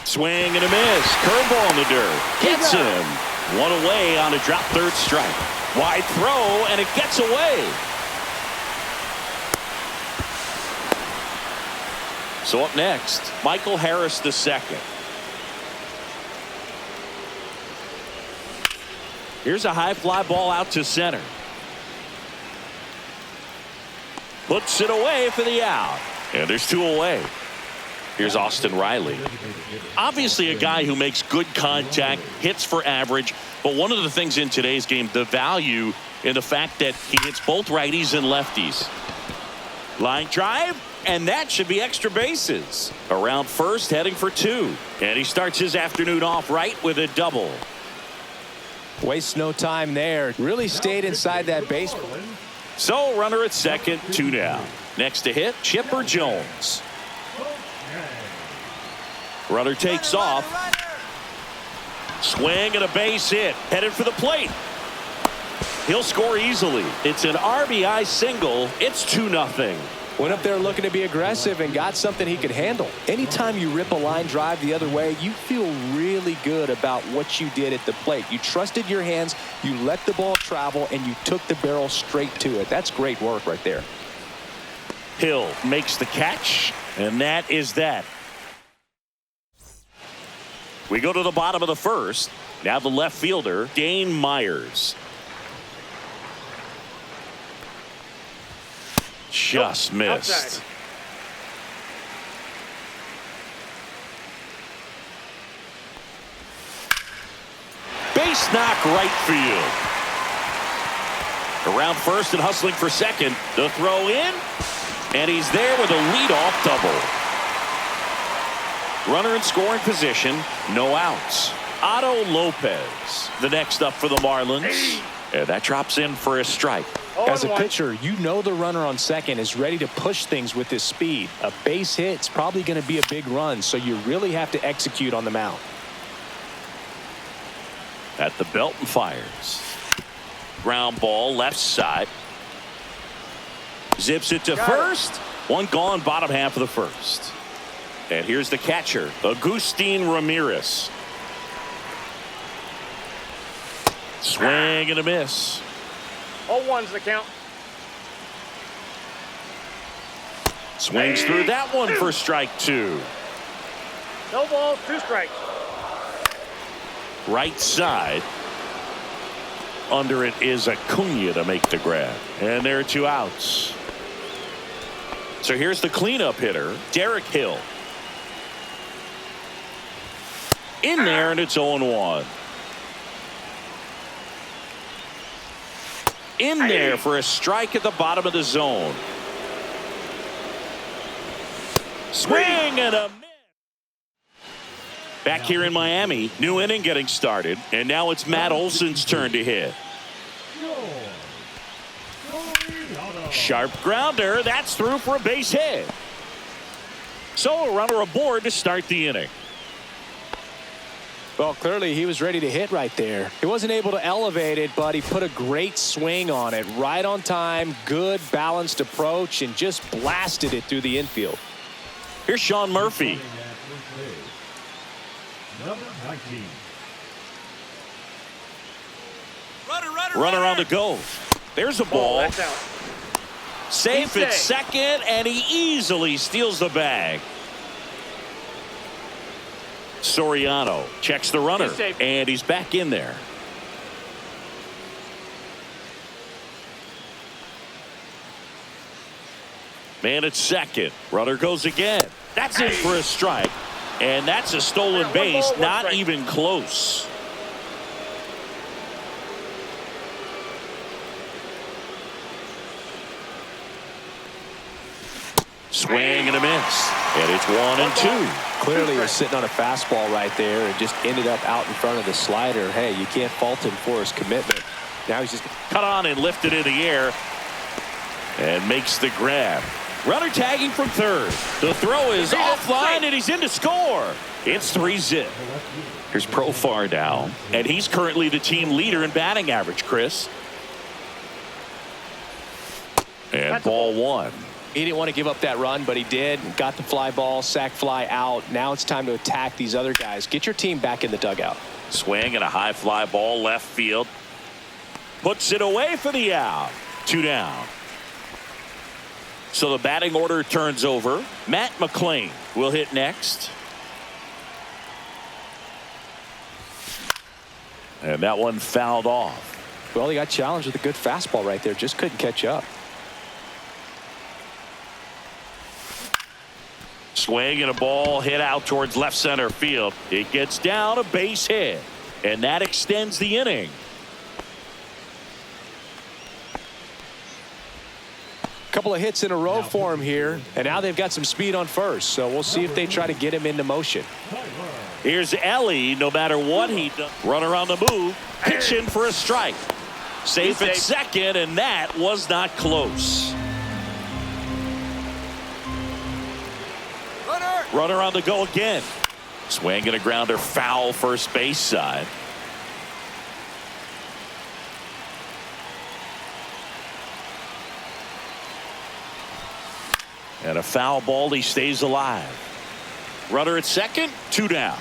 Swing and a miss. Curveball in the dirt. Gets him. One away on a drop third strike. Wide throw, and it gets away. So up next, Michael Harris II. Here's a high fly ball out to center. Puts it away for the out. And there's 2 away. Here's Austin Riley. Obviously a guy who makes good contact, hits for average, but one of the things in today's game, the value in the fact that he hits both righties and lefties. Line drive, and that should be extra bases. Around first, heading for 2. And he starts his afternoon off right with a double. Wastes no time there. Really stayed inside that base. So runner at second, 2 down. Next to hit, Chipper Jones. Runner takes off. Swing and a base hit. Headed for the plate. He'll score easily. It's an RBI single. It's 2-0. Went up there looking to be aggressive and got something he could handle. Anytime you rip a line drive the other way, you feel really good about what you did at the plate. You trusted your hands, you let the ball travel, and you took the barrel straight to it. That's great work right there. Hill makes the catch, and that is that. We go to the bottom of the first. Now the left fielder, Dane Myers. Just missed. Outside. Base knock right field. Around first and hustling for second. The throw in. And he's there with a leadoff double. Runner in scoring position. No outs. Otto Lopez, the next up for the Marlins. And that drops in for a strike. As a pitcher, you know the runner on second is ready to push things with his speed. A base hit's probably going to be a big run, so you really have to execute on the mound. At the belt and fires. Ground ball left side. Zips it to first. One gone, bottom half of the first. And here's the catcher, Agustin Ramirez. Swing and a miss. 0-1's the count. Swings through that one for strike 2. No balls, 2 strikes. Right side. Under it is Acuna to make the grab. And there are 2 outs. So here's the cleanup hitter, Derek Hill. In there, and it's 0-1. In there for a strike at the bottom of the zone. Swing and a miss. Back here in Miami, new inning getting started, and now it's Matt Olson's turn to hit. Sharp grounder, that's through for a base hit. So a runner aboard to start the inning. Well, clearly he was ready to hit right there. He wasn't able to elevate it, but he put a great swing on it. Right on time, good balanced approach, and just blasted it through the infield. Here's Sean Murphy. Number 19. Runner on the go. There's a ball. That's out. Safe at second, and he easily steals the bag. Soriano checks the runner, and he's back in there. Man at second. Runner goes again. That's in for a strike. And that's a stolen base, not even close. Swing and a miss. And it's 1-2. Clearly, he was sitting on a fastball right there and just ended up out in front of the slider. Hey, you can't fault him for his commitment. Now he's just cut on and lifted in the air and makes the grab. Runner tagging from third. The throw is offline, and he's in to score. It's 3-0. Here's Profar now, and he's currently the team leader in batting average, Chris. And ball 1. He didn't want to give up that run, but he did. Got the fly ball, sac fly out. Now it's time to attack these other guys. Get your team back in the dugout. Swing and a high fly ball left field. Puts it away for the out. 2 down. So the batting order turns over. Matt McClain will hit next. And that one fouled off. Well, he got challenged with a good fastball right there. Just couldn't catch up. Swing and a ball hit out towards left center field. It gets down, a base hit. And that extends the inning. Couple of hits in a row for him here, and now they've got some speed on first, so we'll see if they try to get him into motion. Here's Ellie. No matter what he does, runner on the move, pitching for a strike. Safe at second, and that was not close. Runner on the go again. Swing and a grounder, foul first base side. And a foul ball, he stays alive. Runner at second, 2 down.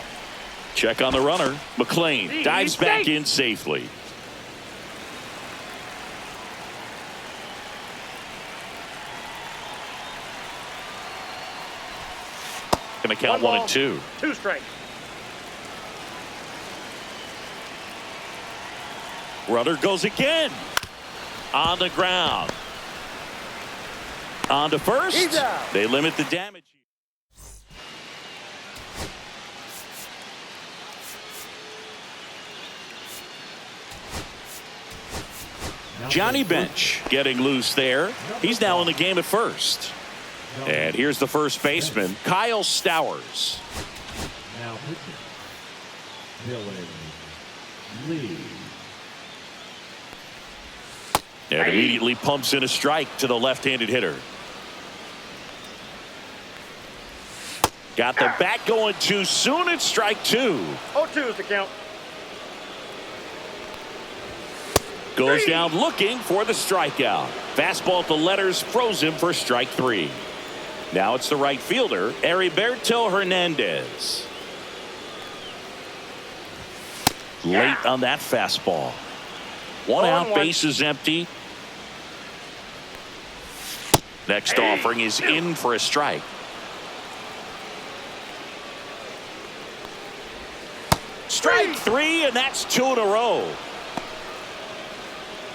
Check on the runner. McLean dives back in safely. Gonna count 1 and 2. 2 strikes. Runner goes again. On the ground. On to first. They limit the damage. Johnny Bench getting loose there. He's now in the game at first. And here's the first baseman, Kyle Stowers. Now Dylan Lee. And immediately pumps in a strike to the left-handed hitter. Got the bat going too soon. It's strike 2. 0-2 is the count. Goes down looking for the strikeout. Fastball at the letters froze him for strike 3. Now it's the right fielder, Heriberto Hernandez. Late on that fastball. 1 out, base is empty. Next offering is in for a strike. Strike 3, and that's 2 in a row.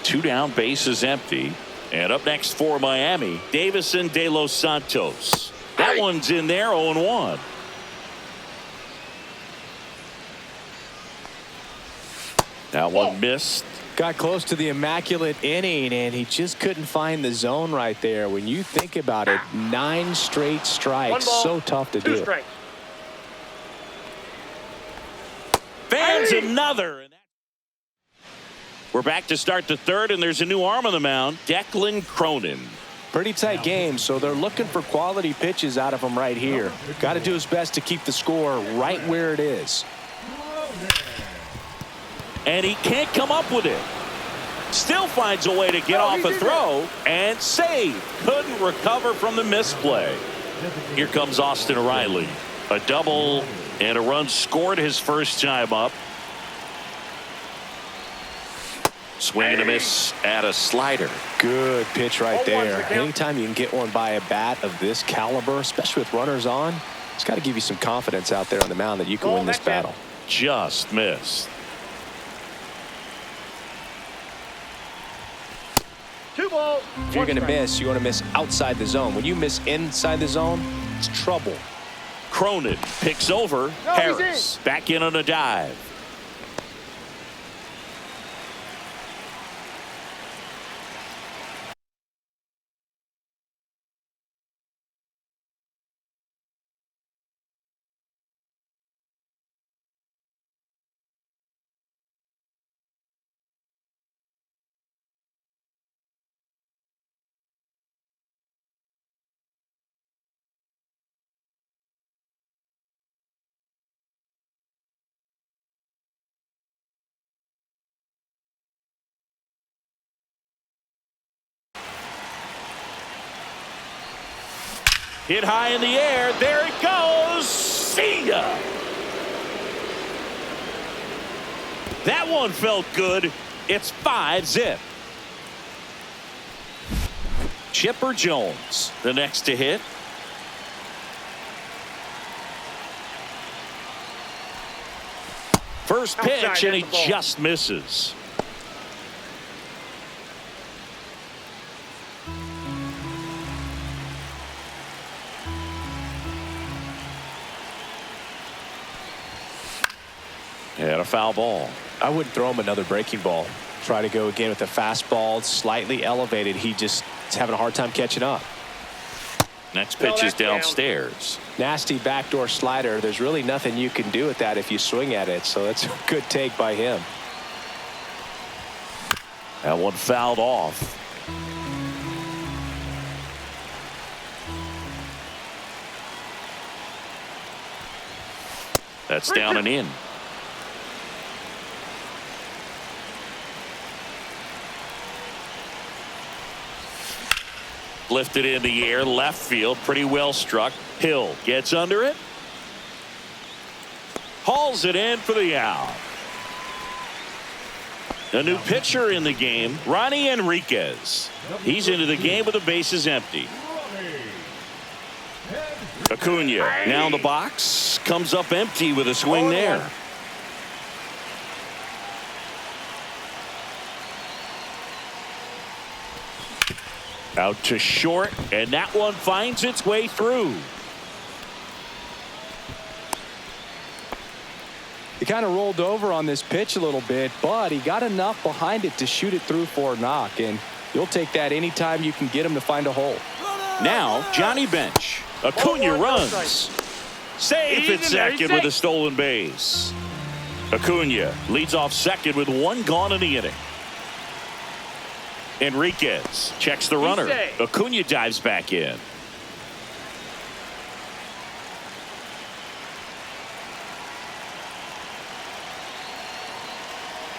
2 down, base is empty. And up next for Miami, Davison De Los Santos. That one's in there, 0-1. That one missed. Got close to the immaculate inning, and he just couldn't find the zone right there. When you think about it, 9 straight strikes, so tough to do. Strikes. Fans another. We're back to start the third, and there's a new arm on the mound, Declan Cronin. Pretty tight game, so they're looking for quality pitches out of him right here. Got to do his best to keep the score right where it is. And he can't come up with it. Still finds a way to get off a throw and save. Couldn't recover from the misplay. Here comes Austin Riley. A double and a run scored his first time up. Swing and a miss at a slider. Good pitch right there. Anytime you can get one by a bat of this caliber, especially with runners on, it's got to give you some confidence out there on the mound that you can win this battle. Just missed. 2 balls. If you're going to miss, you want to miss outside the zone. When you miss inside the zone, it's trouble. Cronin picks over Harris. Back in on a dive. Hit high in the air. There it goes. See ya. That one felt good. It's 5-zip. Chipper Jones, the next to hit. First pitch, and he just misses. And a foul ball. I wouldn't throw him another breaking ball. Try to go again with the fastball, slightly elevated. He just He's having a hard time catching up. Next pitch is downstairs. Nasty backdoor slider. There's really nothing you can do with that if you swing at it. So that's a good take by him. That one fouled off. That's down and in. Lifted in the air, left field, pretty well struck. Hill gets under it. Hauls it in for the out. A new pitcher in the game, Ronnie Enriquez. He's into the game with the bases empty. Acuna now in the box, comes up empty with a swing there. Out to short, and that one finds its way through. He kind of rolled over on this pitch a little bit, but he got enough behind it to shoot it through for a knock, and you'll take that anytime you can get him to find a hole. Now Johnny Bench. Acuna runs. Safe at second with a stolen base. Acuna leads off second with one gone in the inning. Enriquez checks the runner. Acuna dives back in.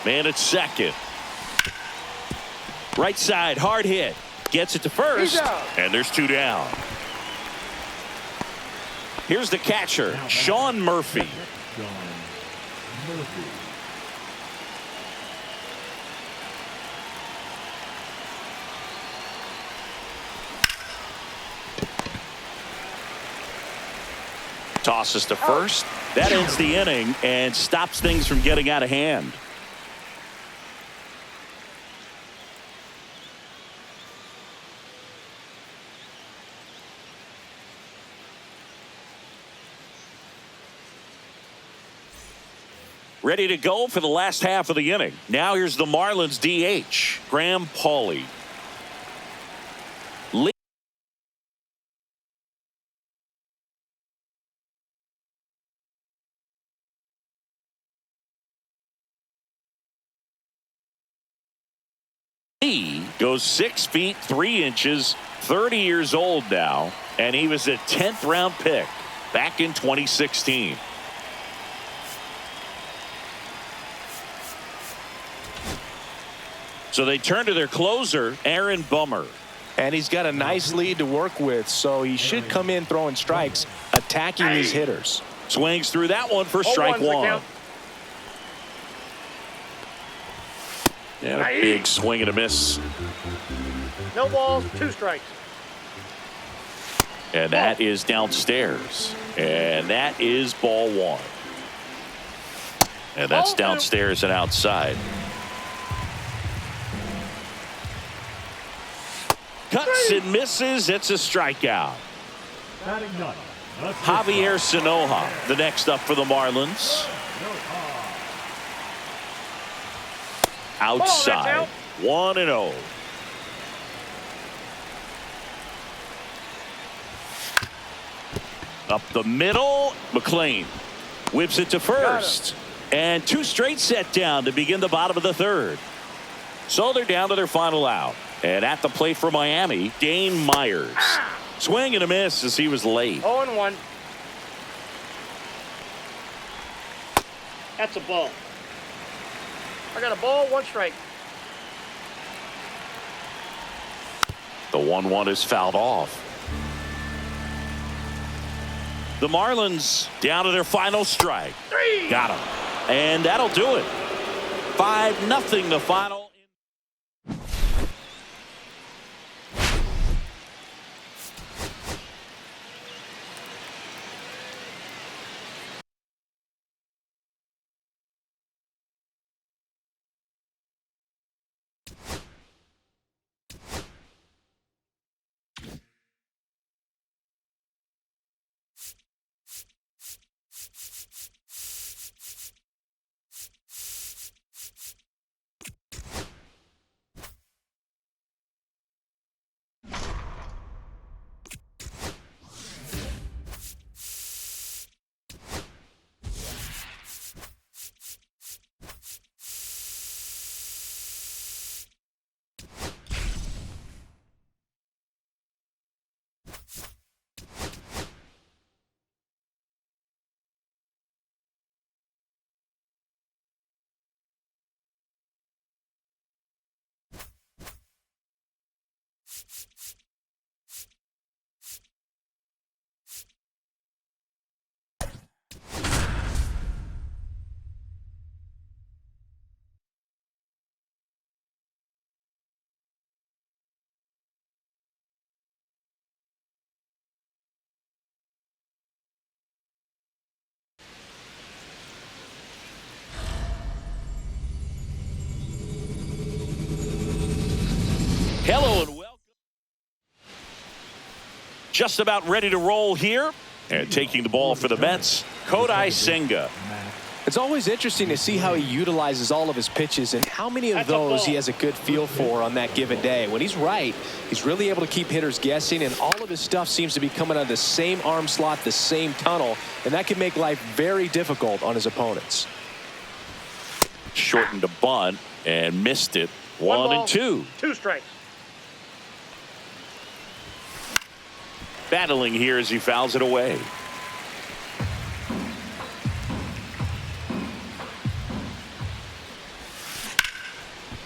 Man at second. Right side, hard hit. Gets it to first. And there's two down. Here's the catcher, Sean Murphy. Tosses to first. That ends the inning and stops things from getting out of hand. Ready to go for the last half of the inning. Now here's the Marlins DH, Graham Pauley. He goes 6 feet 3 inches, 30 years old now, and he was a 10th round pick back in 2016. So they turn to their closer, Aaron Bummer. And he's got a nice lead to work with, so he should come in throwing strikes, attacking these hitters. Swings through that one for strike one. And a big swing and a miss. No balls, 2 strikes. And that is downstairs. And that is ball 1. And that's downstairs and outside. Cuts and misses. It's a strikeout. Javier Sanoja, the next up for the Marlins. Outside. 1-0. Up the middle. McLean whips it to first. And 2 straight set down to begin the bottom of the 3rd. So they're down to their final out. And at the plate for Miami, Dane Myers. Swing and a miss as he was late. 0-1. That's a ball. I got a ball, 1 strike. The 1-1 is fouled off. The Marlins down to their final strike. 3. Got him. And that'll do it. 5-0 the final. Hello and welcome. Just about ready to roll here. And taking the ball for the Mets, Kodai Senga. It's always interesting to see how he utilizes all of his pitches and how many of those he has a good feel for on that given day. When he's right, he's really able to keep hitters guessing, and all of his stuff seems to be coming out of the same arm slot, the same tunnel, and that can make life very difficult on his opponents. Shortened a bunt and missed it. 1-2. 2 strikes. Battling here as he fouls it away.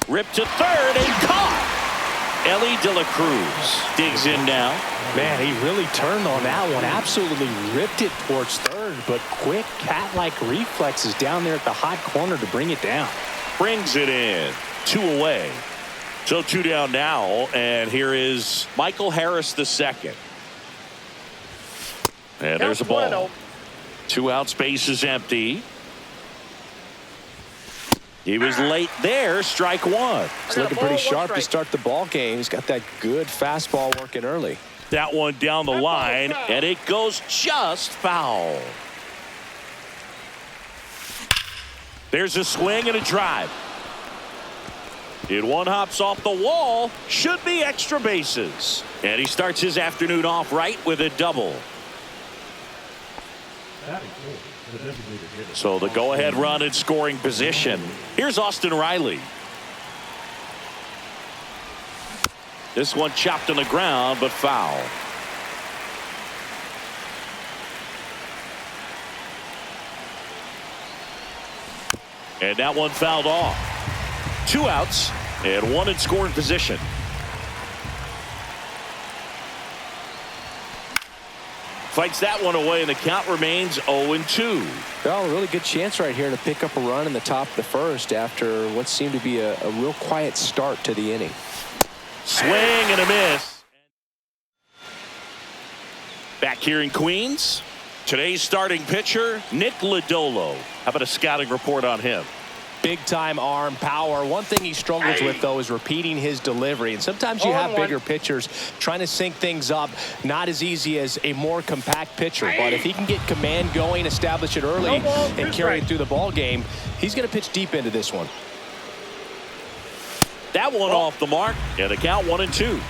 Ripped to third and caught. Ellie De La Cruz digs in now. Man, he really turned on that one. Absolutely ripped it towards third, but quick cat-like reflexes down there at the hot corner to bring it down. Brings it in. 2 away. So 2 down now, and here is Michael Harris II. And there's a ball. 2 outs, base is empty. He was late there. Strike 1. He's looking pretty sharp to start the ball game. He's got that good fastball working early. That one down the line, and it goes just foul. There's a swing and a drive. One hops off the wall. Should be extra bases. And he starts his afternoon off right with a double. So the go-ahead run in scoring position. Here's Austin Riley. This one chopped on the ground, but foul. And that one fouled off. 2 outs and 1 in scoring position. Fights that one away, and the count remains 0-2. Well, a really good chance right here to pick up a run in the top of the first after what seemed to be a real quiet start to the inning. Swing and a miss. Back here in Queens, today's starting pitcher, Nick Lodolo. How about a scouting report on him? Big-time arm power. One thing he struggles with, though, is repeating his delivery. And sometimes you have bigger pitchers trying to sync things up. Not as easy as a more compact pitcher. But if he can get command going, establish it early, and carry it through the ball game, he's going to pitch deep into this one. That one off the mark. And the count 1-2.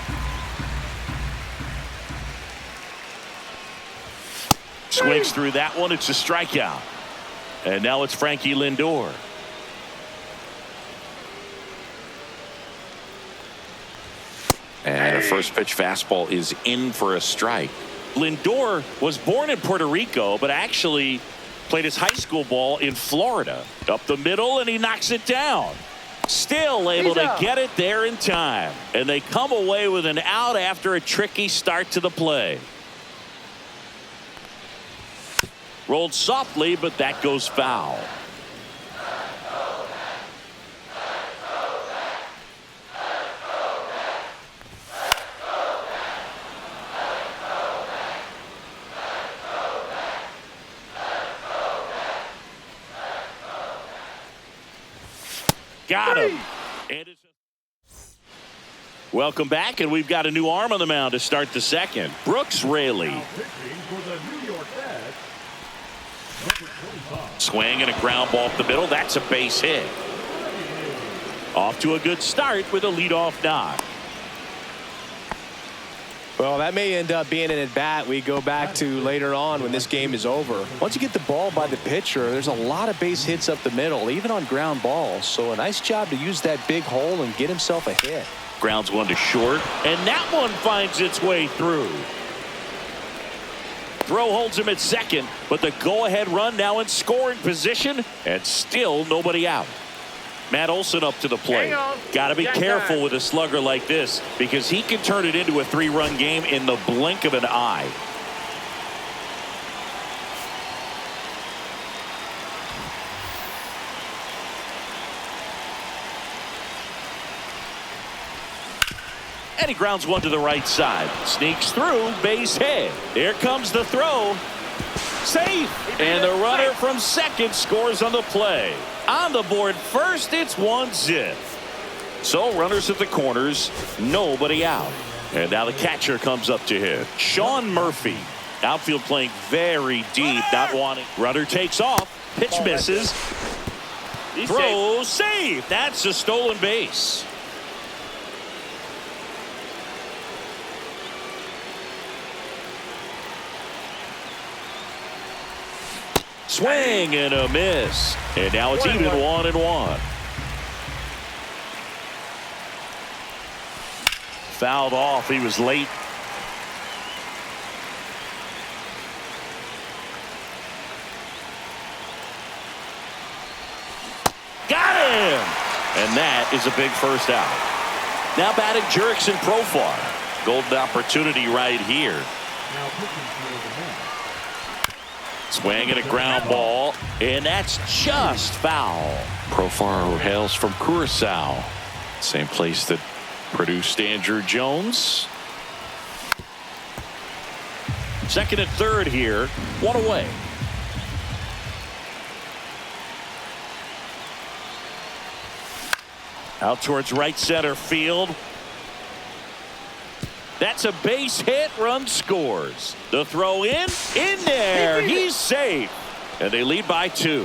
Swings through that one. It's a strikeout. And now it's Frankie Lindor. And a first pitch fastball is in for a strike. Lindor was born in Puerto Rico, but actually played his high school ball in Florida. Up the middle, and he knocks it down. Still able to get it there in time. And they come away with an out after a tricky start to the play. Rolled softly, but that goes foul. Got him. And welcome back, and we've got a new arm on the mound to start the second. Brooks Raley. Swing and a ground ball up the middle. That's a base hit. Off to a good start with a leadoff knock. Well, that may end up being an at-bat we go back to later on when this game is over. Once you get the ball by the pitcher, there's a lot of base hits up the middle, even on ground balls. So a nice job to use that big hole and get himself a hit. Grounds one to short, and that one finds its way through. Throw holds him at second, but the go-ahead run now in scoring position, and still nobody out. Matt Olson up to the plate. Got to be careful with a slugger like this because he can turn it into a 3-run game in the blink of an eye. And he grounds one to the right side. Sneaks through, base hit. Here comes the throw. Safe. And the runner from second scores on the play. On the board first, it's 1-0. So runners at the corners, nobody out. And now the catcher comes up to hit. Sean Murphy. Outfield playing very deep, not wanting. Runner takes off. Pitch misses. Throw, save. That's a stolen base. Swing and a miss. And now it's even 1-1. Fouled off. He was late. Got him. And that is a big first out. Now batting Jurickson Profar. Golden opportunity right here. Now pitching for the man. Swing and a ground ball, and that's just foul. Profar hails from Curacao, same place that produced Andrew Jones. Second and third here, one away. Out towards right center field. That's a base hit. Run scores. The throw in there. He's safe. And they lead by 2.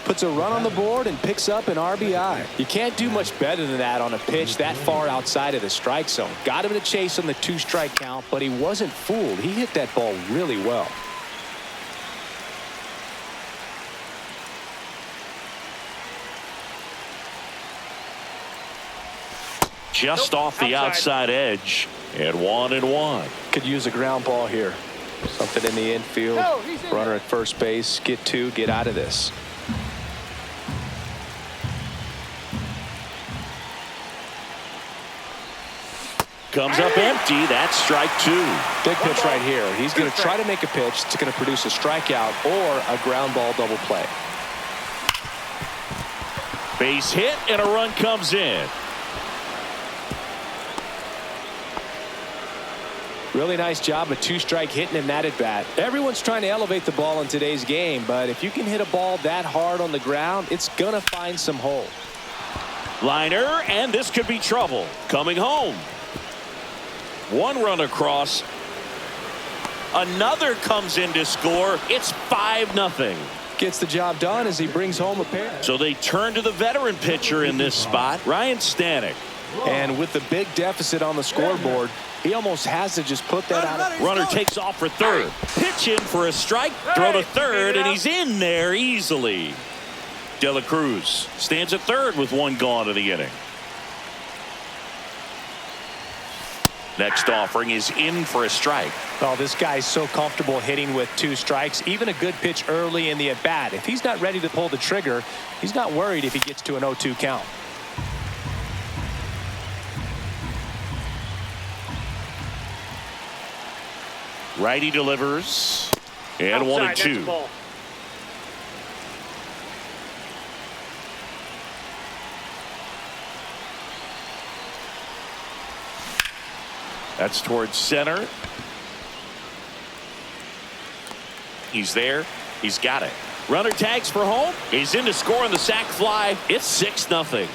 Puts a run on the board and picks up an RBI. You can't do much better than that on a pitch that far outside of the strike zone. Got him to chase on the 2-strike count, but he wasn't fooled. He hit that ball really well. Just off the outside edge, and 1-1. Could use a ground ball here. Something in the infield. Runner at first base. Get 2. Get out of this. Comes up empty. That's strike 2. Big pitch right here. He's going to try to make a pitch that's going to produce a strikeout or a ground ball double play. Base hit and a run comes in. Really nice job of 2-strike hitting him that at bat. Everyone's trying to elevate the ball in today's game, but if you can hit a ball that hard on the ground, it's going to find some hole. Liner, and this could be trouble. Coming home. One run across. Another comes in to score. It's 5-0. Gets the job done as he brings home a pair. So they turn to the veteran pitcher in this spot, Ryan Stanek. And with the big deficit on the scoreboard, he almost has to just put that out. Runner takes off for third. Pitch in for a strike. Throw to third, and he's in there easily. De La Cruz stands at third with 1 gone in the inning. Next offering is in for a strike. Oh, this guy's so comfortable hitting with 2 strikes. Even a good pitch early in the at-bat. If he's not ready to pull the trigger, he's not worried if he gets to an 0-2 count. Righty delivers. And 1-2. That's towards center. He's there. He's got it. Runner tags for home. He's in to score on the sac fly. It's 6-0.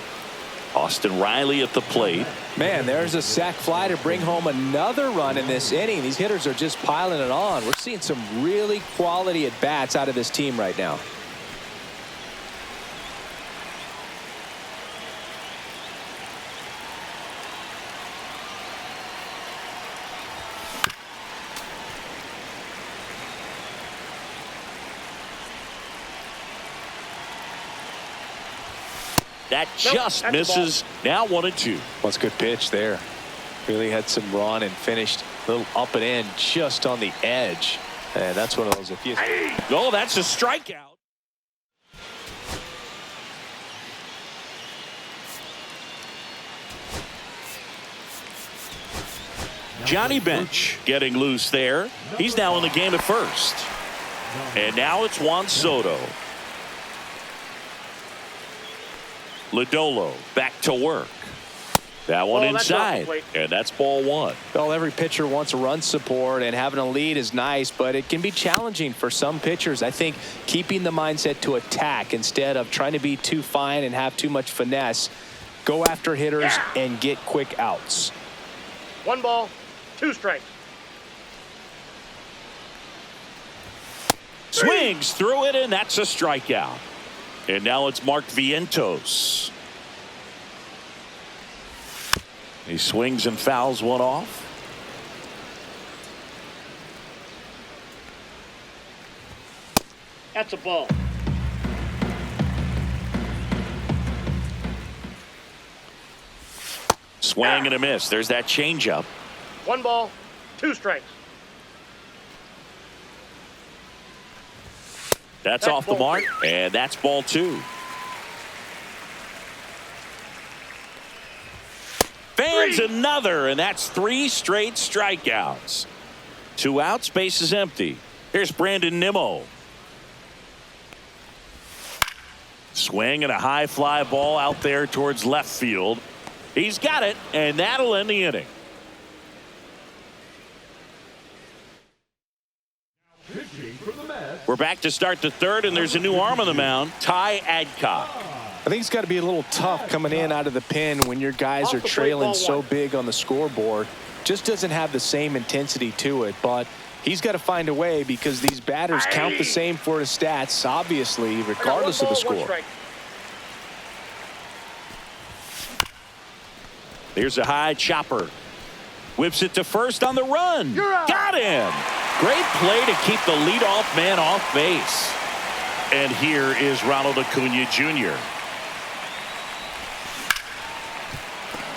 Austin Riley at the plate. Man, there's a sac fly to bring home another run in this inning. These hitters are just piling it on. We're seeing some really quality at bats out of this team right now. That just misses. Now 1-2. What's a good pitch there. Really had some run and finished a little up and in just on the edge. And that's one of those. If you Oh, that's a strikeout. Johnny Bench getting loose there. He's now in the game at first. And now it's Juan Soto. Lodolo back to work. That one inside, and that's ball one. Well, every pitcher wants a run support, and having a lead is nice, but it can be challenging for some pitchers. I think keeping the mindset to attack instead of trying to be too fine and have too much finesse. Go after hitters and get quick outs. 1 ball, 2 strikes. Swings through it, and that's a strikeout. And now it's Mark Vientos. He swings and fouls one off. That's a ball. Swing and a miss. There's that changeup. 1 ball, 2 strikes. That's off the mark, and that's ball 2. Fans another, and that's 3 straight strikeouts. 2 outs, base is empty. Here's Brandon Nimmo. Swing and a high fly ball out there towards left field. He's got it, and that'll end the inning. We're back to start the third, and there's a new arm on the mound, Ty Adcock. I think it's got to be a little tough coming in out of the pen when your guys are trailing so big on the scoreboard. Just doesn't have the same intensity to it, but he's got to find a way because these batters count the same for his stats, obviously, regardless of the score. There's a high chopper. Whips it to first on the run. Got him. Great play to keep the leadoff man off base. And here is Ronald Acuna Jr.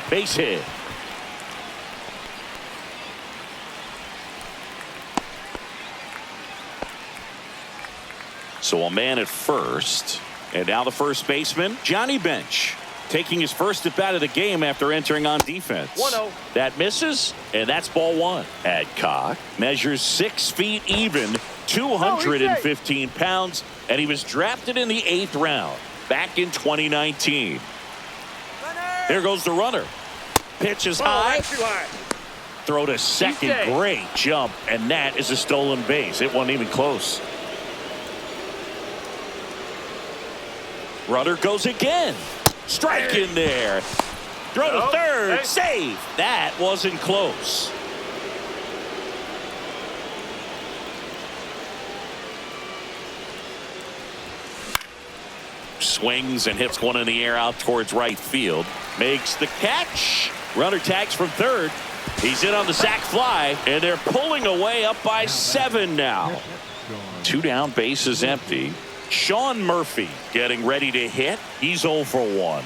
Base hit. So a man at first. And now the first baseman, Johnny Bench, taking his first at bat of the game after entering on defense. 1-0. That misses, and that's ball 1. Adcock measures 6 feet even, 215 pounds, and he was drafted in the 8th round back in 2019. There goes the runner. Pitch is high. Too high. Throw to second. Great jump, and that is a stolen base. It wasn't even close. Runner goes again. Strike in there. Throw to third. Save. That wasn't close. Swings and hits one in the air out towards right field. Makes the catch. Runner tags from third. He's in on the sac fly, and they're pulling away up by 7 now. 2 down, base is empty. Sean Murphy getting ready to hit. He's 0 for 1.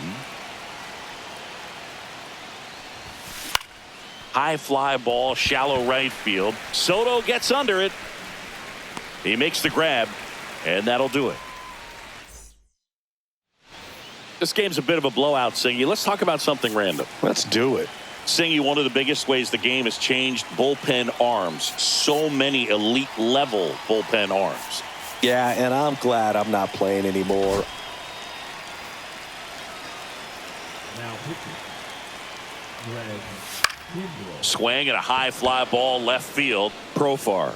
High fly ball, shallow right field. Soto gets under it. He makes the grab, and that'll do it. This game's a bit of a blowout, Singy. Let's talk about something random. Let's do it. Singy, one of the biggest ways the game has changed, bullpen arms. So many elite level bullpen arms. Yeah, and I'm glad I'm not playing anymore. Now pitching. Greg Kimbrel. Swing and a high fly ball left field. Profar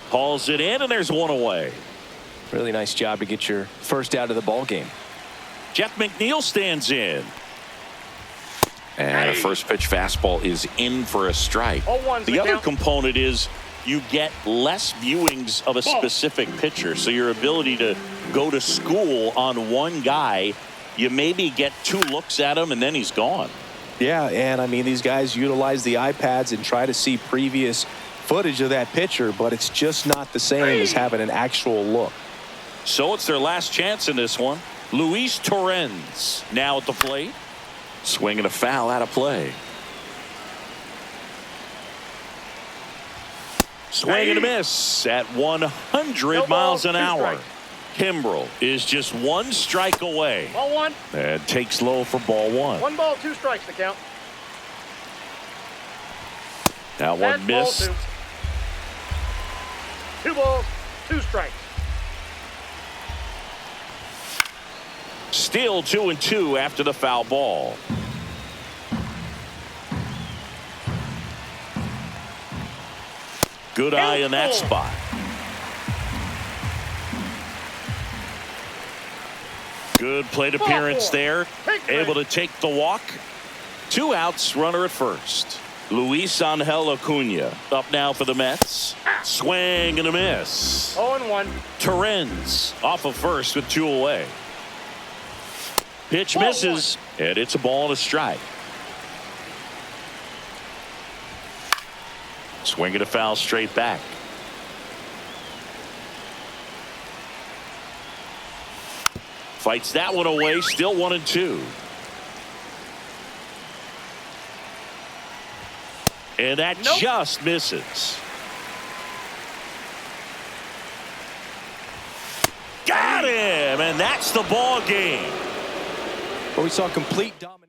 hauls it in, and there's 1 away. Really nice job to get your first out of the ball game. Jeff McNeil stands in. And a first pitch fastball is in for a strike. 0-1's The the other count. component is you get less viewings of a specific pitcher. So your ability to go to school on one guy, you maybe get 2 looks at him and then he's gone. Yeah, and I mean, these guys utilize the iPads and try to see previous footage of that pitcher, but it's just not the same as having an actual look. So it's their last chance in this one. Luis Torrens now at the plate. Swinging a foul out of play. Swing and a miss at 100 miles an hour. Kimbrel is just 1 strike away. Ball 1. And takes low for ball 1. 1 ball, 2 strikes to count. Now one That's missed. ball 2. 2 balls, 2 strikes. Still 2-2 after the foul ball. Good eye in that spot. Good plate appearance there. Able to take the walk. 2 outs, runner at first. Luis Angel Acuna up now for the Mets. Swing and a miss. 0-1. Torrens off of first with 2 away. Pitch misses, and it's a ball and a strike. Swinging a foul straight back. Fights that one away, still 1-2. And that just misses. Got him, and that's the ball game. Where we saw complete domination.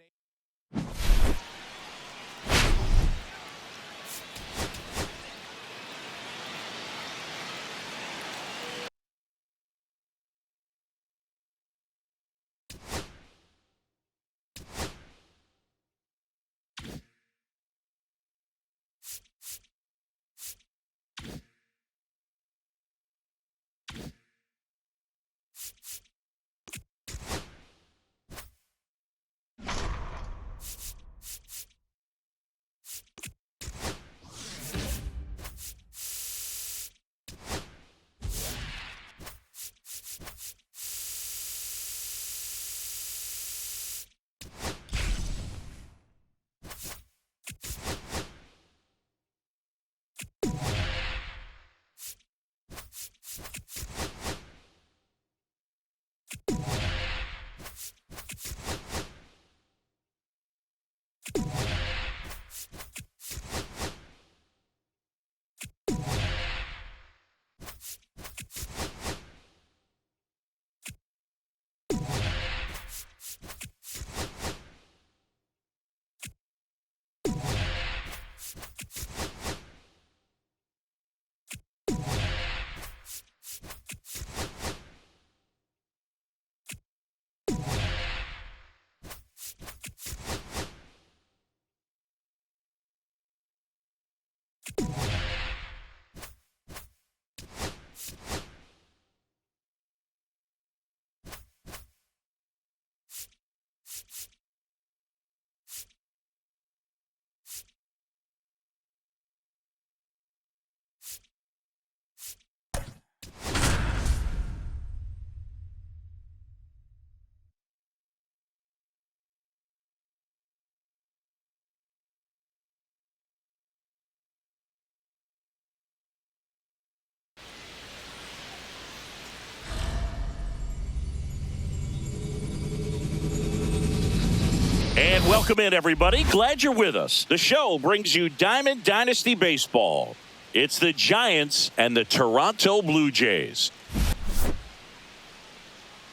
And welcome in, everybody. Glad you're with us. The show brings you Diamond Dynasty Baseball. It's the Giants and the Toronto Blue Jays.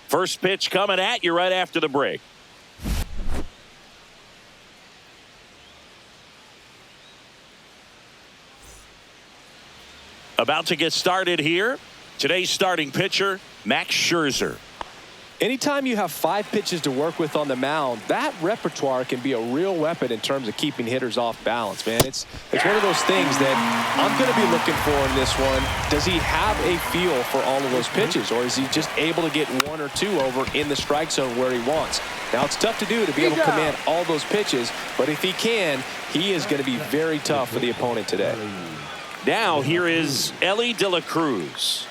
First pitch coming at you right after the break. About to get started here. Today's starting pitcher, Max Scherzer. Anytime you have 5 pitches to work with on the mound, that repertoire can be a real weapon in terms of keeping hitters off balance, man. It's one of those things that I'm going to be looking for in this one. Does he have a feel for all of those pitches, or is he just able to get 1 or 2 over in the strike zone where he wants? Now, it's tough to do to be able to command all those pitches, but if he can, he is going to be very tough for the opponent today. Now here is Ellie De La Cruz.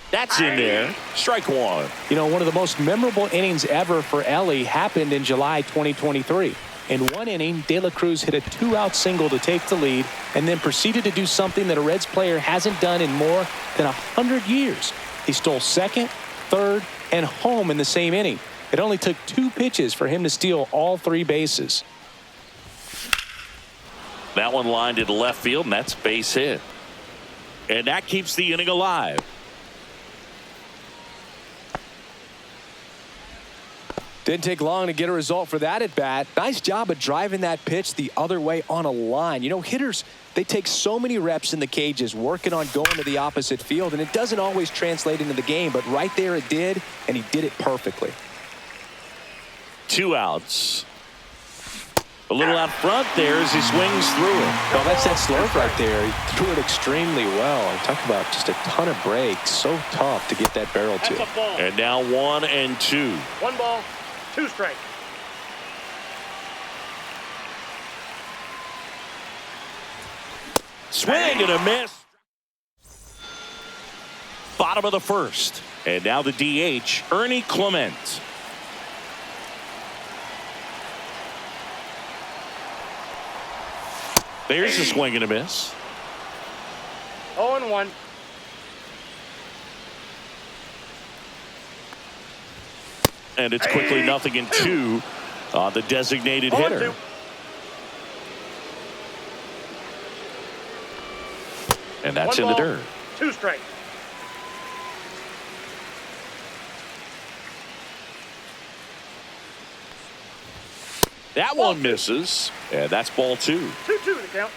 That's in there. Strike 1. You know, one of the most memorable innings ever for Ellie happened in July 2023. In one inning, De La Cruz hit a 2-out single to take the lead and then proceeded to do something that a Reds player hasn't done in more than 100 years. He stole second, third, and home in the same inning. It only took 2 pitches for him to steal all 3 bases. That one lined into left field, and that's base hit. And that keeps the inning alive. Didn't take long to get a result for that at bat. Nice job of driving that pitch the other way on a line. You know, hitters, they take so many reps in the cages working on going to the opposite field, and it doesn't always translate into the game, but right there it did, and he did it perfectly. 2 outs. A little out front there as he swings through it. Well, that's that slurve right there. He threw it extremely well. And talk about just a ton of breaks. So tough to get that barrel to. And now 1 and 2. 1 ball, 2 strikes. Swing and a miss. Bottom of the first. And now the DH, Ernie Clement. There's a swing and a miss. 0-1. And it's quickly 0-2 on the designated hitter. 0-2. And that's 1 in the ball, dirt. 2 strikes. That one misses. And that's ball 2. 2-2 to count.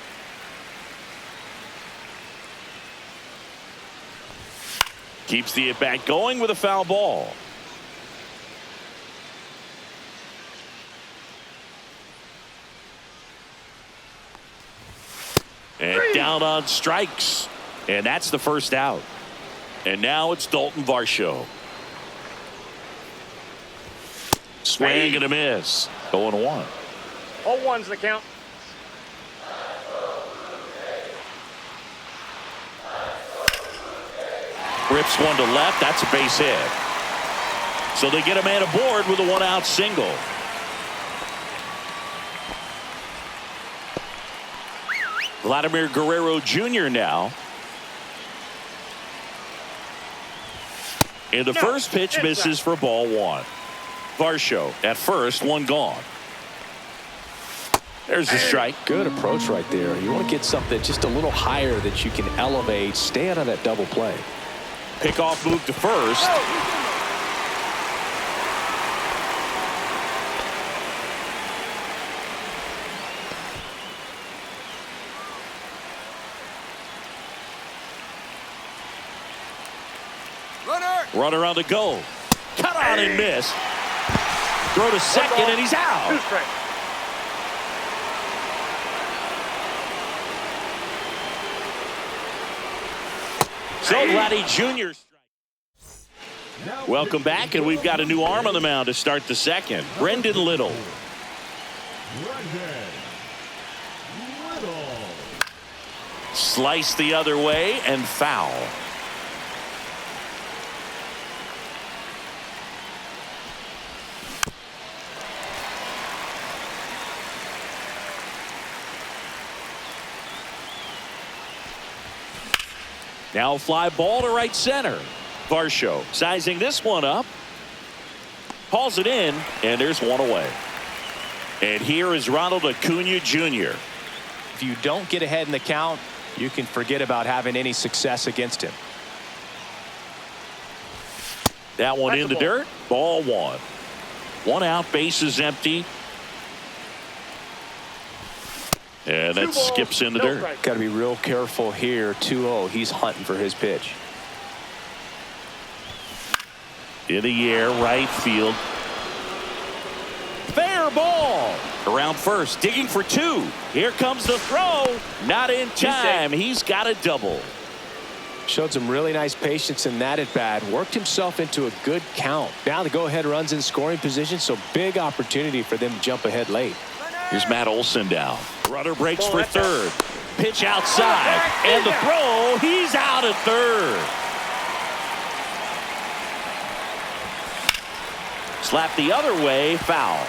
Keeps the at-bat going with a foul ball. And down on strikes. And that's the first out. And now it's Dalton Varsho. Swing and a miss. 0-1. 0-1's the count. Rips one to left. That's a base hit. So they get a man aboard with a 1-out single. Vladimir Guerrero Jr. now. And the first pitch misses for ball 1. Varsho at first, 1 gone. There's the strike. Good approach right there. You want to get something just a little higher that you can elevate. Stay out of that double play. Pickoff move to first. Runner on the go. Cut on and miss. Throw to second and he's 2 out. strikes. So Vladdy Jr. Welcome back, and we've got a new arm on the mound to start the second. Brendan Little. Slice the other way and foul. Now fly ball to right center. Varsho sizing this one up. Hauls it in, and there's one away. And here is Ronald Acuna Jr. If you don't get ahead in the count, you can forget about having any success against him. That one in the dirt. Ball 1. 1 out, base is empty. And that skips in the dirt. Got to be real careful here. 2-0. He's hunting for his pitch. In the air, right field. Fair ball. Around first, digging for two. Here comes the throw. Not in time. He's got a double. Showed some really nice patience in that at bat. Worked himself into a good count. Now the go-ahead runs in scoring position, so big opportunity for them to jump ahead late. Here's Matt Olson down. Runner breaks for third. Pitch outside. And the throw. He's out at third. Slap the other way. Foul.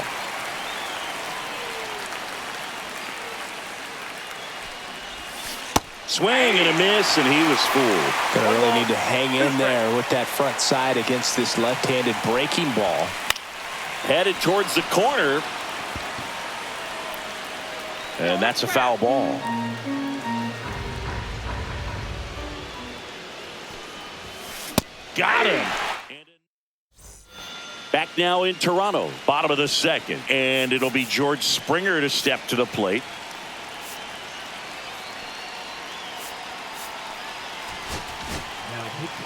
Swing and a miss, and he was fooled. Gonna really need to hang in there with that front side against this left-handed breaking ball. Headed towards the corner. And that's a foul ball. Got him. Back now in Toronto, bottom of the second. And it'll be George Springer to step to the plate. Now pitching.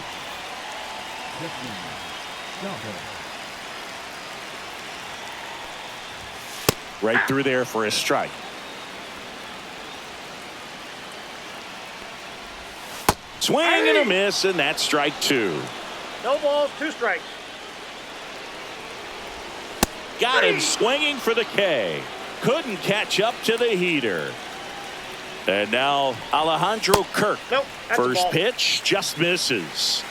Right through there for a strike. Swing and a miss, and that's strike two. No balls, 2 strikes. Got him swinging for the K. Couldn't catch up to the heater. And now Alejandro Kirk. Nope, that's a First ball. pitch just misses.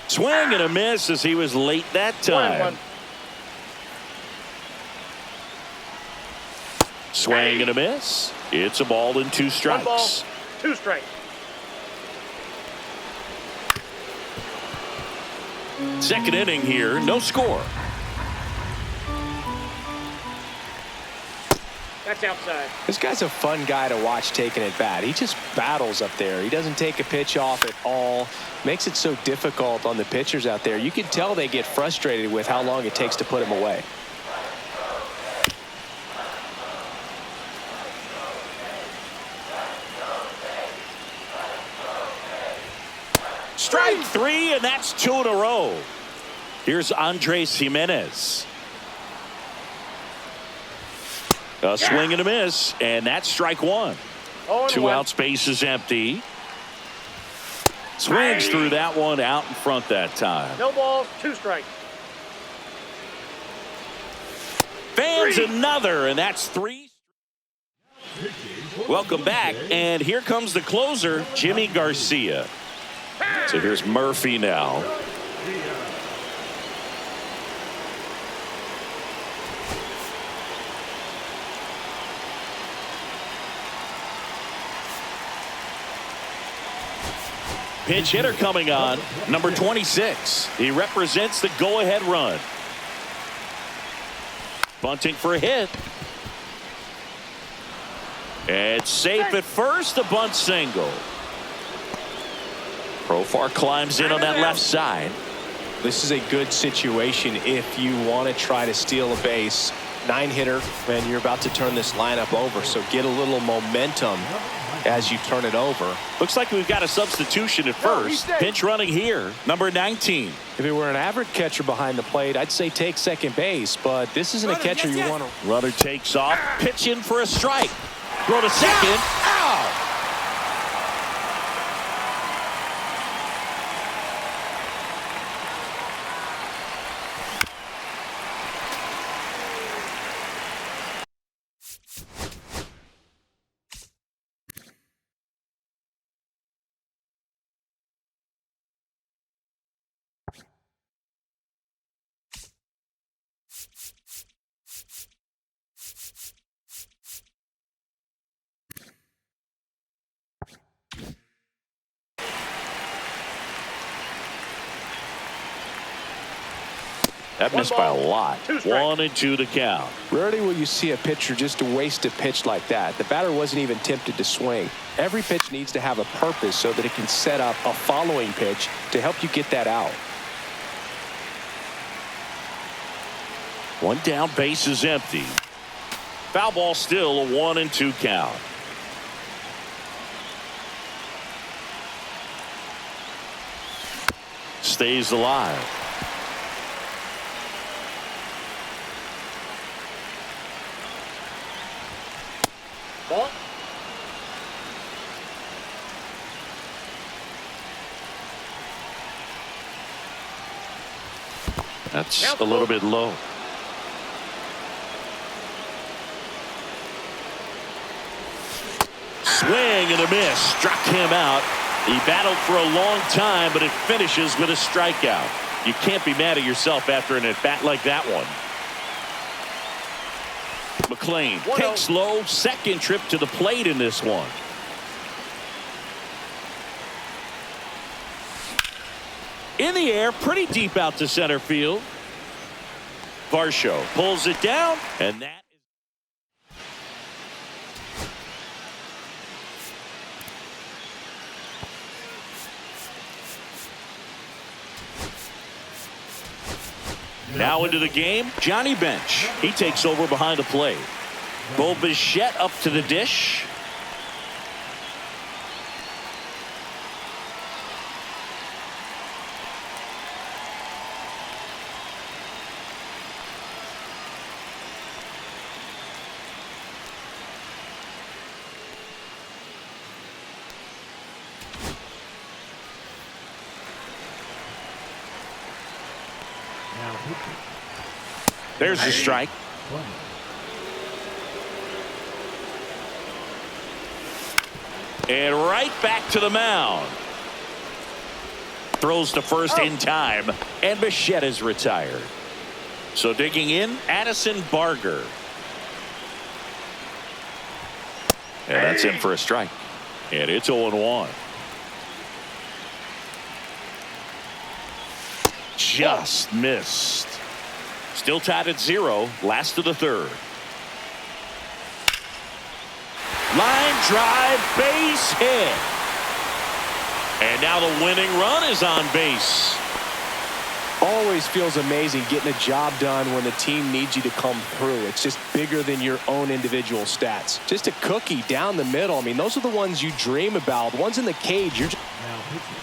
Swing and a miss as he was late that time. 1-1. Swing and a miss. It's a ball and 2 strikes. 1 ball, 2 strikes. Second inning here, no score. That's outside. This guy's a fun guy to watch taking at bat. He just battles up there. He doesn't take a pitch off at all. Makes it so difficult on the pitchers out there. You can tell they get frustrated with how long it takes to put him away. Strike 3, and that's 2 in a row. Here's Andres Jimenez. A swing and a miss, and that's strike 1. 2 outs, base is empty. Swings through that one out in front that time. No balls, 2 strikes. Fans another, and that's 3. Welcome back, and here comes the closer, Jimmy Garcia. So here's Murphy now. Pinch hitter coming on, number 26. He represents the go-ahead run. Bunting for a hit. It's safe at first, a bunt single. Profar climbs in on that left side. This is a good situation if you want to try to steal a base. 9-hitter, and you're about to turn this lineup over, so get a little momentum as you turn it over. Looks like we've got a substitution at first. Pinch running here, number 19. If it were an average catcher behind the plate, I'd say take second base, but this isn't a catcher you want to. Runner takes off, pitch in for a strike. Throw to second. Ow! That missed by a lot. 1 and 2 to count. Rarely will you see a pitcher just waste a pitch like that. The batter wasn't even tempted to swing. Every pitch needs to have a purpose so that it can set up a following pitch to help you get that out. 1 down, base is empty. Foul ball still, a 1 and 2 count. stays alive. Ball. That's a little bit low. Swing and a miss. Struck him out. He battled for a long time, but it finishes with a strikeout. You can't be mad at yourself after an at-bat like that one. McLean takes low. Second trip to the plate in this one. In the air, pretty deep out to center field. Varsho pulls it down, and that now into the game, Johnny Bench. He takes over behind the plate. Bo Bichette up to the dish. Now pitching. There's the strike. 20. And right back to the mound. Throws to first in time, and Bichette is retired. So digging in, Addison Barger. And that's in for a strike. And it's 0-1. Just missed. Still tied at 0. Last of the third. Line drive, base hit. And now the winning run is on base. Always feels amazing getting a job done when the team needs you to come through. It's just bigger than your own individual stats. Just a cookie down the middle. I mean, those are the ones you dream about. The ones in the cage, you're just... Now pitching.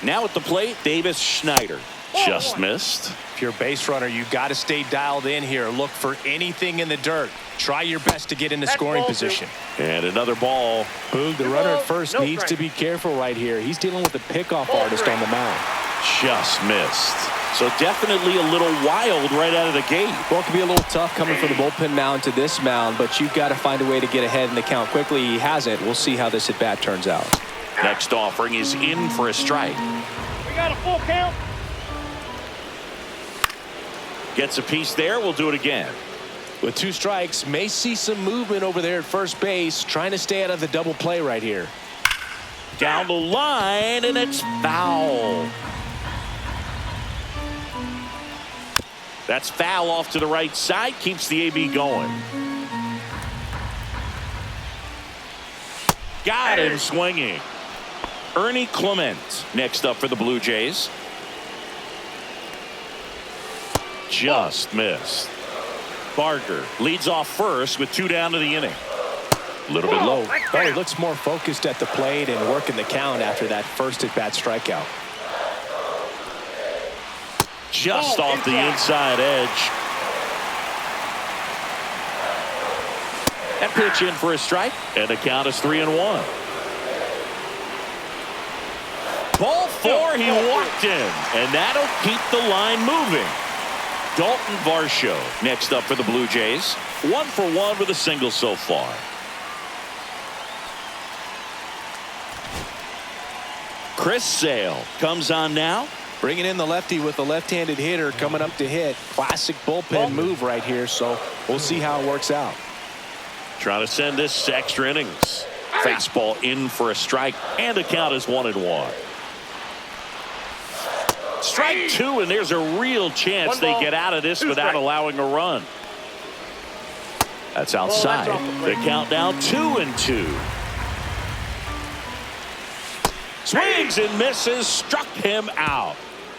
Now at the plate, Davis Schneider. Just missed. If you're a base runner, you got to stay dialed in here. Look for anything in the dirt. Try your best to get into scoring position. And another ball. Boog, the runner at first needs to be careful right here. He's dealing with a pickoff artist on the mound. Just missed. So definitely a little wild right out of the gate. Well, it could be a little tough coming from the bullpen mound to this mound, but you've got to find a way to get ahead in the count quickly. He hasn't. We'll see how this at-bat turns out. Next offering is in for a strike. We got a full count. Gets a piece there. We'll do it again. With 2 strikes, may see some movement over there at first base, trying to stay out of the double play right here. Down the line, and it's foul. That's foul off to the right side. Keeps the AB going. Got him swinging. Ernie Clement next up for the Blue Jays. Just missed. Barger leads off first with 2 down to the inning. A little bit low. Oh, he looks more focused at the plate and working the count after that first at-bat strikeout. Just off the inside edge. That pitch in for a strike, and the count is 3-1. Ball 4, he walked in, and that'll keep the line moving. Dalton Varsho next up for the Blue Jays. 1 for 1 with a single so far. Chris Sale comes on now. Bringing in the lefty with the left-handed hitter coming up to hit. Classic bullpen move right here, so we'll see how it works out. Trying to send this to extra innings. Fastball in for a strike, and the count is 1-1. Strike 2, and there's a real chance they get out of this without allowing a run. That's outside. The count now 2-2. Swings and misses, struck him out.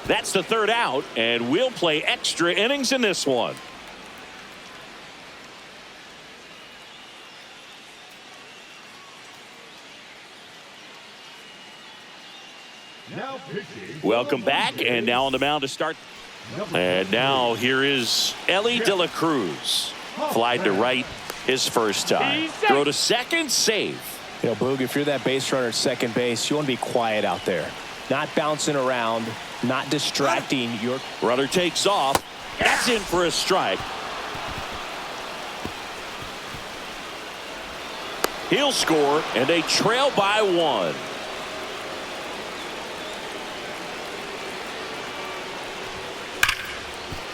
That's the third out, and we'll play extra innings in this one. Now pitching. Welcome back, and now on the mound to start. And now here is Ellie De La Cruz. Flied to right his first time. Throw to second, save. You know, Boog, if you're that base runner at second base, you want to be quiet out there. Not bouncing around, not distracting your... Runner takes off. That's in for a strike. He'll score, and they trail by 1.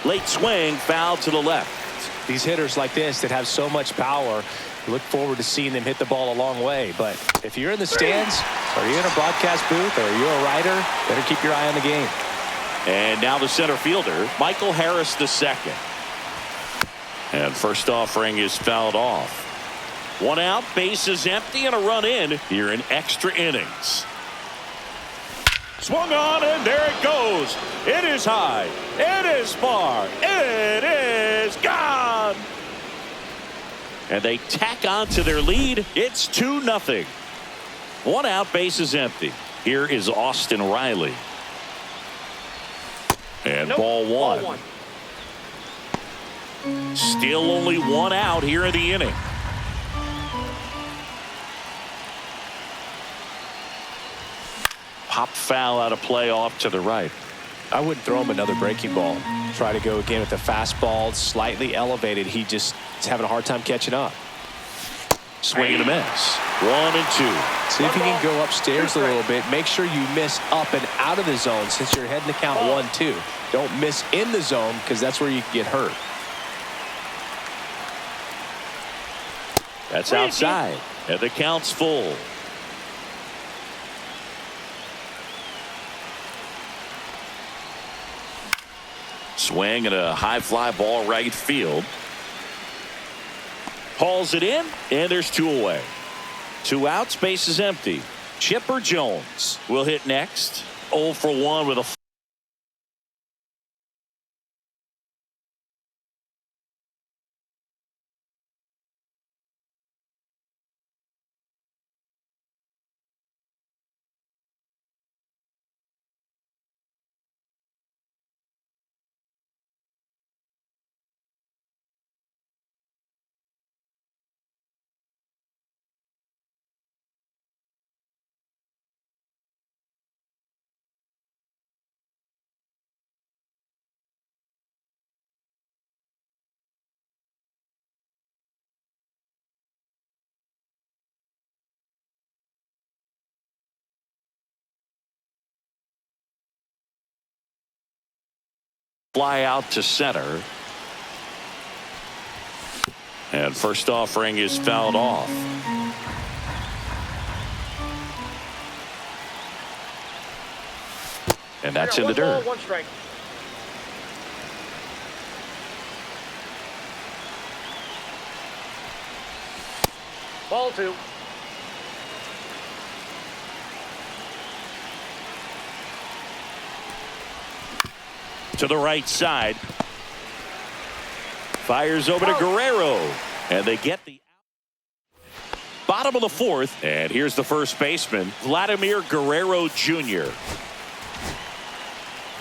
Late swing, foul to the left. These hitters like this that have so much power, look forward to seeing them hit the ball a long way. But if you're in the stands, or you're in a broadcast booth, or you're a writer, better keep your eye on the game. And now the center fielder, Michael Harris II. And first offering is fouled off. 1 out, bases empty, and a run in here in extra innings. Swung on, and there it goes. It is high. It is far. It is gone. And they tack on to their lead. It's 2-0. 1 out, bases empty. Here is Austin Riley. And ball one. Still only 1 out here in the inning. Pop foul out of play off to the right. I wouldn't throw him another breaking ball. Try to go again with the fastball, slightly elevated. He just is having a hard time catching up. Swing and a miss. 1 and 2. See if you can go upstairs a little bit. Make sure you miss up and out of the zone since you're heading to count 1-2. Don't miss in the zone because that's where you can get hurt. That's outside. And the count's full. Swing and a high fly ball right field. Hauls it in, and there's 2 away. 2 outs, base is empty. Chipper Jones will hit next. 0 for 1 with a fly out to center. And first offering is fouled off. And that's in the dirt. 1 strike. Ball 2. To the right side. Fires over to Guerrero. And they get the bottom of the 4th. And here's the first baseman, Vladimir Guerrero Jr.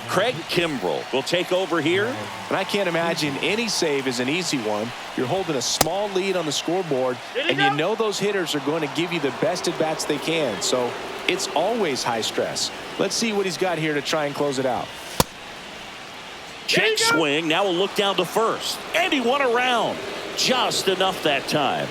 Craig Kimbrell will take over here. And I can't imagine any save is an easy one. You're holding a small lead on the scoreboard, and you know those hitters are going to give you the best at-bats they can. So it's always high stress. Let's see what he's got here to try and close it out. Check swing. Now we'll look down to first. And he won around. Just enough that time.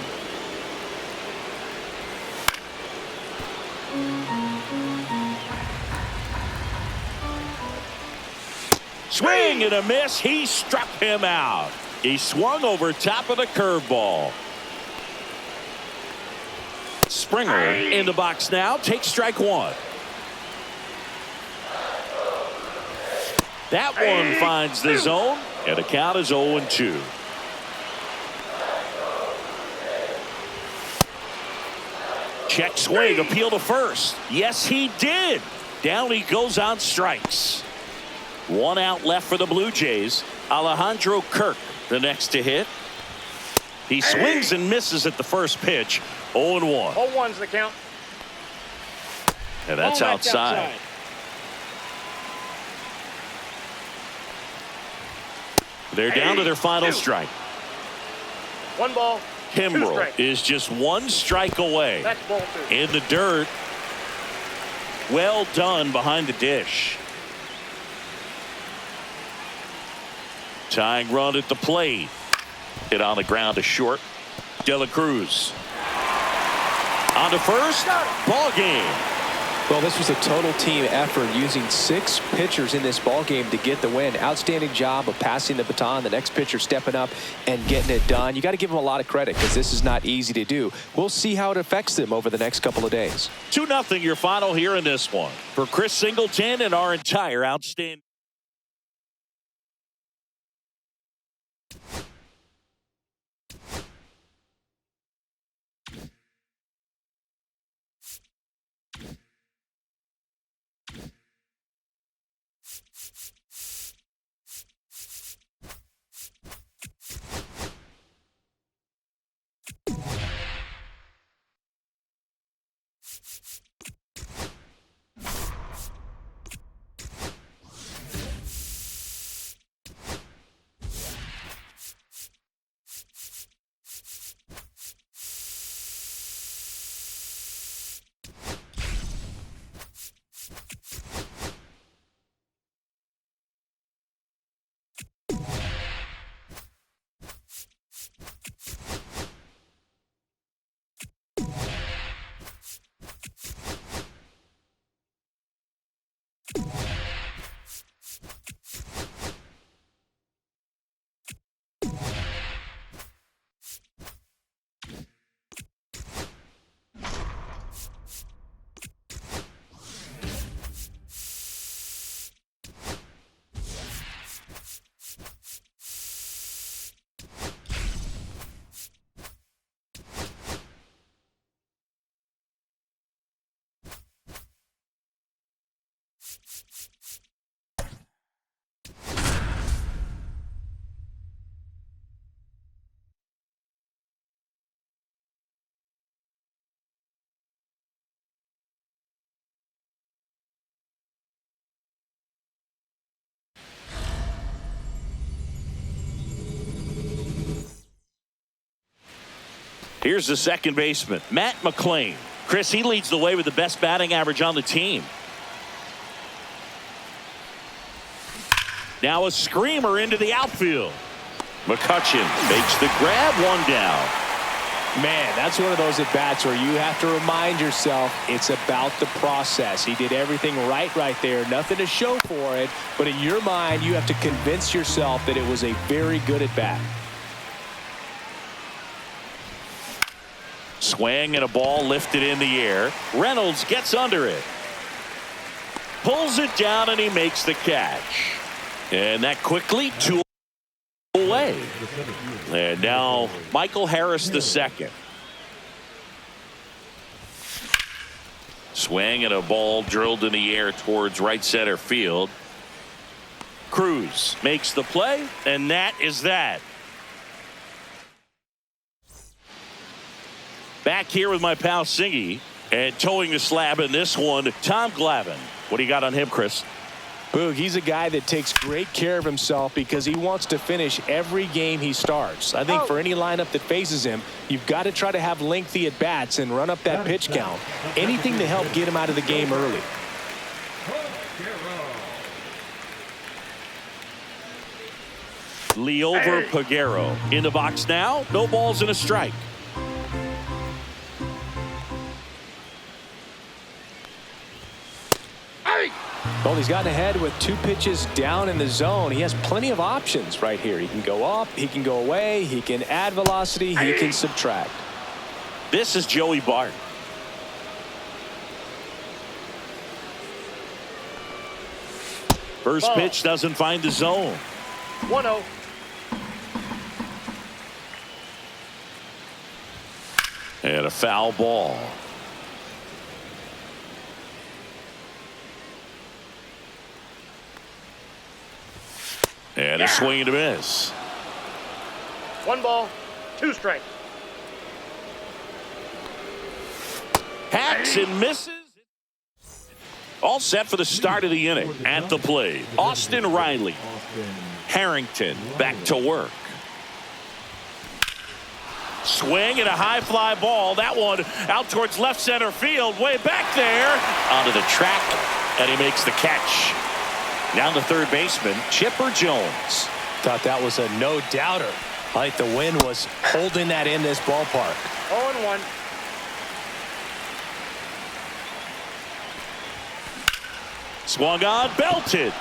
Swing and a miss. He struck him out. He swung over top of the curveball. Springer in the box now. Takes strike 1. That one finds the zone, and the count is 0-2. Check swing, appeal to first. Yes, he did. Down he goes on strikes. 1 out left for the Blue Jays. Alejandro Kirk, the next to hit. He swings and misses at the first pitch. 0-1. 0-1's the count. And that's outside. They're down to their final strike. 1 ball, 2 Kimbrel strikes. is just 1 strike away. That's ball 2. In the dirt. Well done behind the dish. Tying run at the plate. Hit on the ground to short. De La Cruz. On to first. Ball game. Well, this was a total team effort using 6 pitchers in this ball game to get the win. Outstanding job of passing the baton. The next pitcher stepping up and getting it done. You got to give them a lot of credit because this is not easy to do. We'll see how it affects them over the next couple of days. 2-0 your final here in this one. For Chris Singleton and our entire outstanding. Here's the second baseman, Matt McClain. Chris, he leads the way with the best batting average on the team. Now a screamer into the outfield. McCutchen makes the grab, 1 down. Man, that's one of those at-bats where you have to remind yourself it's about the process. He did everything right there. Nothing to show for it. But in your mind, you have to convince yourself that it was a very good at-bat. Swing and a ball lifted in the air. Reynolds gets under it. Pulls it down and he makes the catch. And that quickly 2 away. And now Michael Harris the second. Swing and a ball drilled in the air towards right center field. Cruz makes the play, and that is that. Back here with my pal Singy, and towing the slab in this one, Tom Glavine. What do you got on him, Chris? Boog, he's a guy that takes great care of himself because he wants to finish every game he starts. I think for any lineup that faces him, you've got to try to have lengthy at-bats and run up that pitch count. Anything to help get him out of the game early. Liover Peguero in the box now. No balls and a strike. Well, he's gotten ahead with 2 pitches down in the zone. He has plenty of options right here. He can go up, he can go away, he can add velocity, he can subtract. This is Joey Bart. First pitch doesn't find the zone. 1-0. And a foul ball. And a swing and a miss. 1 ball, 2 strikes. Hacks and misses. All set for the start of the inning. At the plate, Austin Riley. Harrington back to work. Swing and a high fly ball. That one out towards left center field. Way back there. Onto the track. And he makes the catch. Down to third baseman, Chipper Jones. Thought that was a no-doubter. I think the wind was holding that in this ballpark. 0-1. Swung on, belted.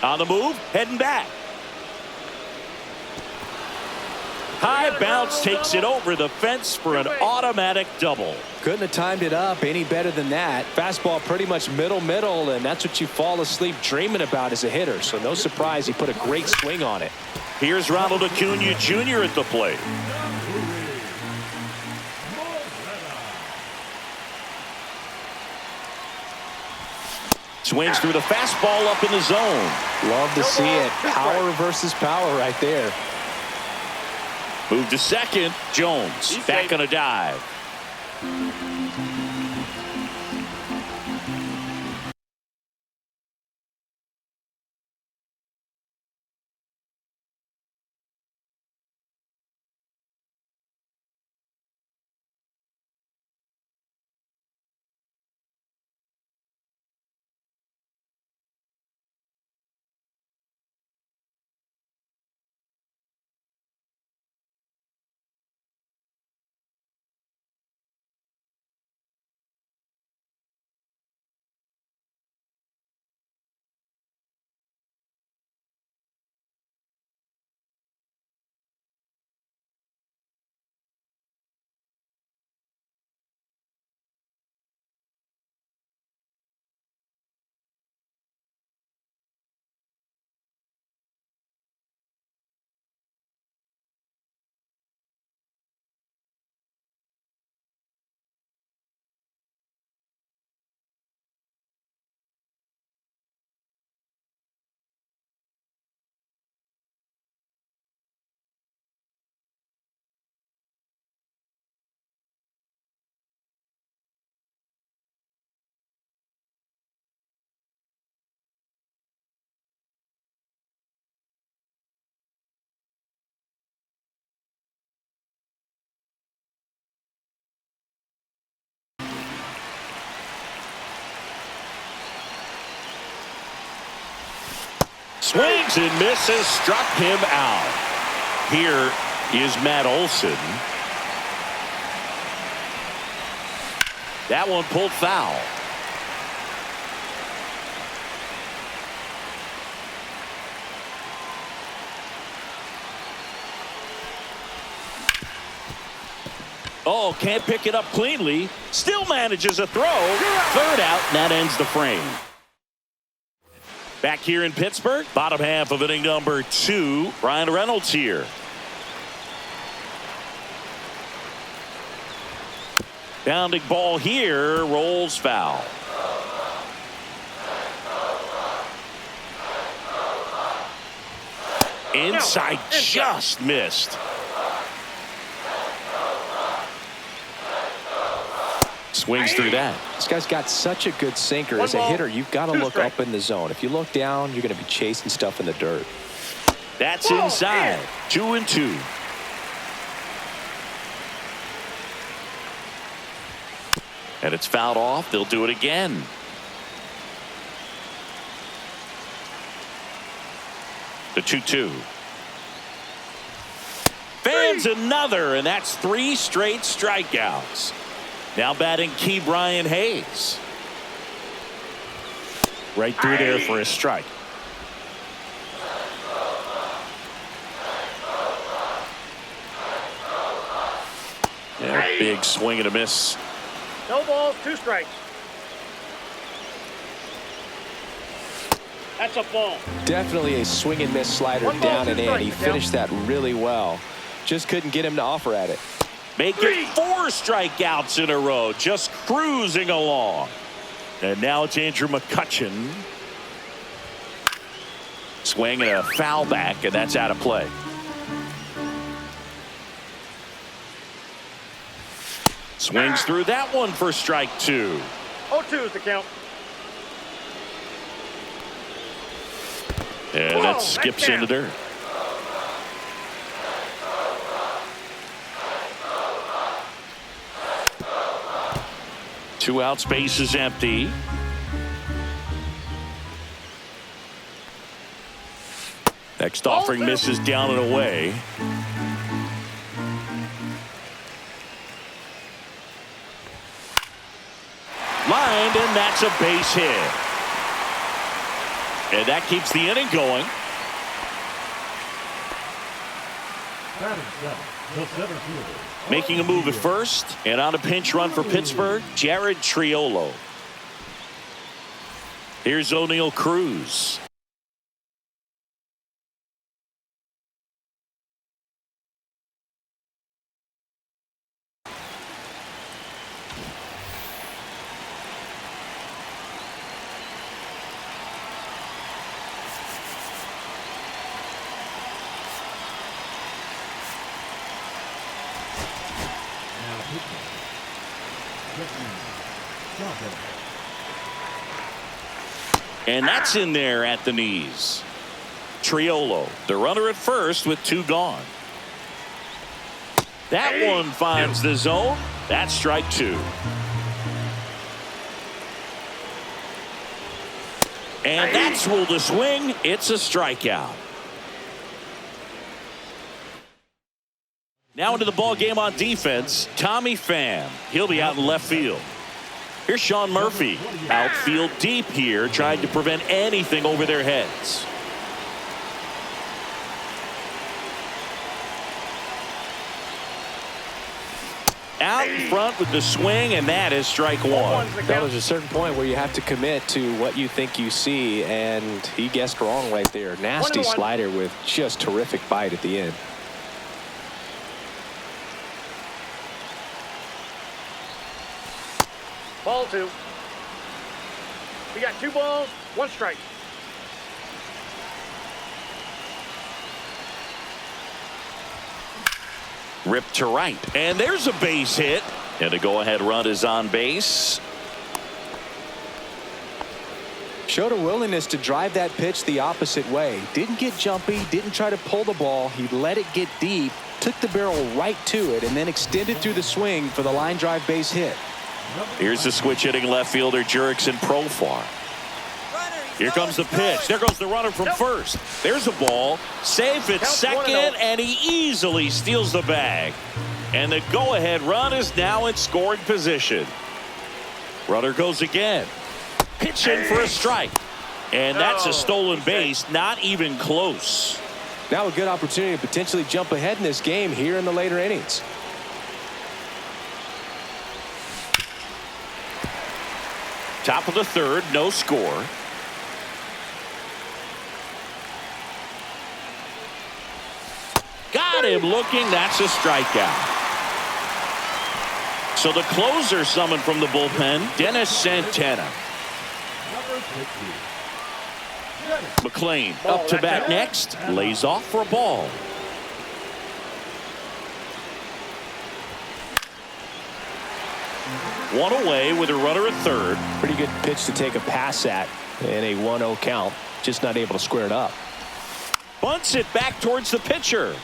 On the move, heading back. High bounce takes it over the fence for an automatic double. Couldn't have timed it up any better than that. Fastball pretty much middle, and that's what you fall asleep dreaming about as a hitter. So no surprise he put a great swing on it. Here's Ronald Acuna Jr. at the plate. Swings through the fastball up in the zone. Love to see it. Power versus power right there. Move to second. Jones back on a dive. Swings and misses, struck him out. Here is Matt Olson. That one pulled foul. Oh, can't pick it up cleanly. Still manages a throw. Third out, and that ends the frame. Back here in Pittsburgh, bottom half of inning number 2. Brian Reynolds here. Bounding ball here, rolls foul. Inside, just missed. Swings through that. This guy's got such a good sinker. As a hitter, you've got to look up in the zone. If you look down, you're going to be chasing stuff in the dirt. That's inside. 2-2. And it's fouled off. They'll do it again. The 2-2. Fans another, and that's 3 straight strikeouts. Now batting Key Brian Hayes. Right through there for a strike. Yeah, big swing and a miss. No balls, 2 strikes. That's a ball. Definitely a swing and miss slider down and in. He finished that really well. Just couldn't get him to offer at it. Make it 4 strikeouts in a row, just cruising along. And now it's Andrew McCutchen. Swing and a foul back, and that's out of play. Swings through that one for strike 2. 0-2 is the count. And that skips into dirt. Two outs, base is empty. Next offering misses down and away. Lined, and that's a base hit. And that keeps the inning going. Making a move at first, and on a pinch run for Pittsburgh, Jared Triolo. Here's O'Neal Cruz. And that's in there at the knees. Triolo, the runner at first with two gone. That one finds the zone. That's strike two. And that's ruled a swing. It's a strikeout. Now into the ball game on defense, Tommy Pham. He'll be out in left field. Here's Sean Murphy. Outfield deep here, trying to prevent anything over their heads. Out in front with the swing, and that is strike one. That was a certain point where you have to commit to what you think you see, and he guessed wrong right there. Nasty slider with just terrific bite at the end. Ball two. We got 2 balls, 1 strike. Ripped to right, and there's a base hit, and a go-ahead run is on base. Showed a willingness to drive that pitch the opposite way. Didn't get jumpy, didn't try to pull the ball. He let it get deep, took the barrel right to it, and then extended through the swing for the line drive base hit. Here's the switch hitting left fielder Jurickson Profar. Here comes the pitch. There goes the runner from first. There's a ball. Safe at second, and he easily steals the bag. And the go-ahead run is now in scoring position. Runner goes again. Pitching for a strike. And that's a stolen base. Not even close. Now a good opportunity to potentially jump ahead in this game here in the later innings. Top of the third, no score. Got him looking. That's a strikeout. So the closer summoned from the bullpen, Dennis Santana. McLean up to bat next. Lays off for a ball. One away with a runner at third. Pretty good pitch to take a pass at in a 1-0 count. Just not able to square it up. Bunts it back towards the pitcher.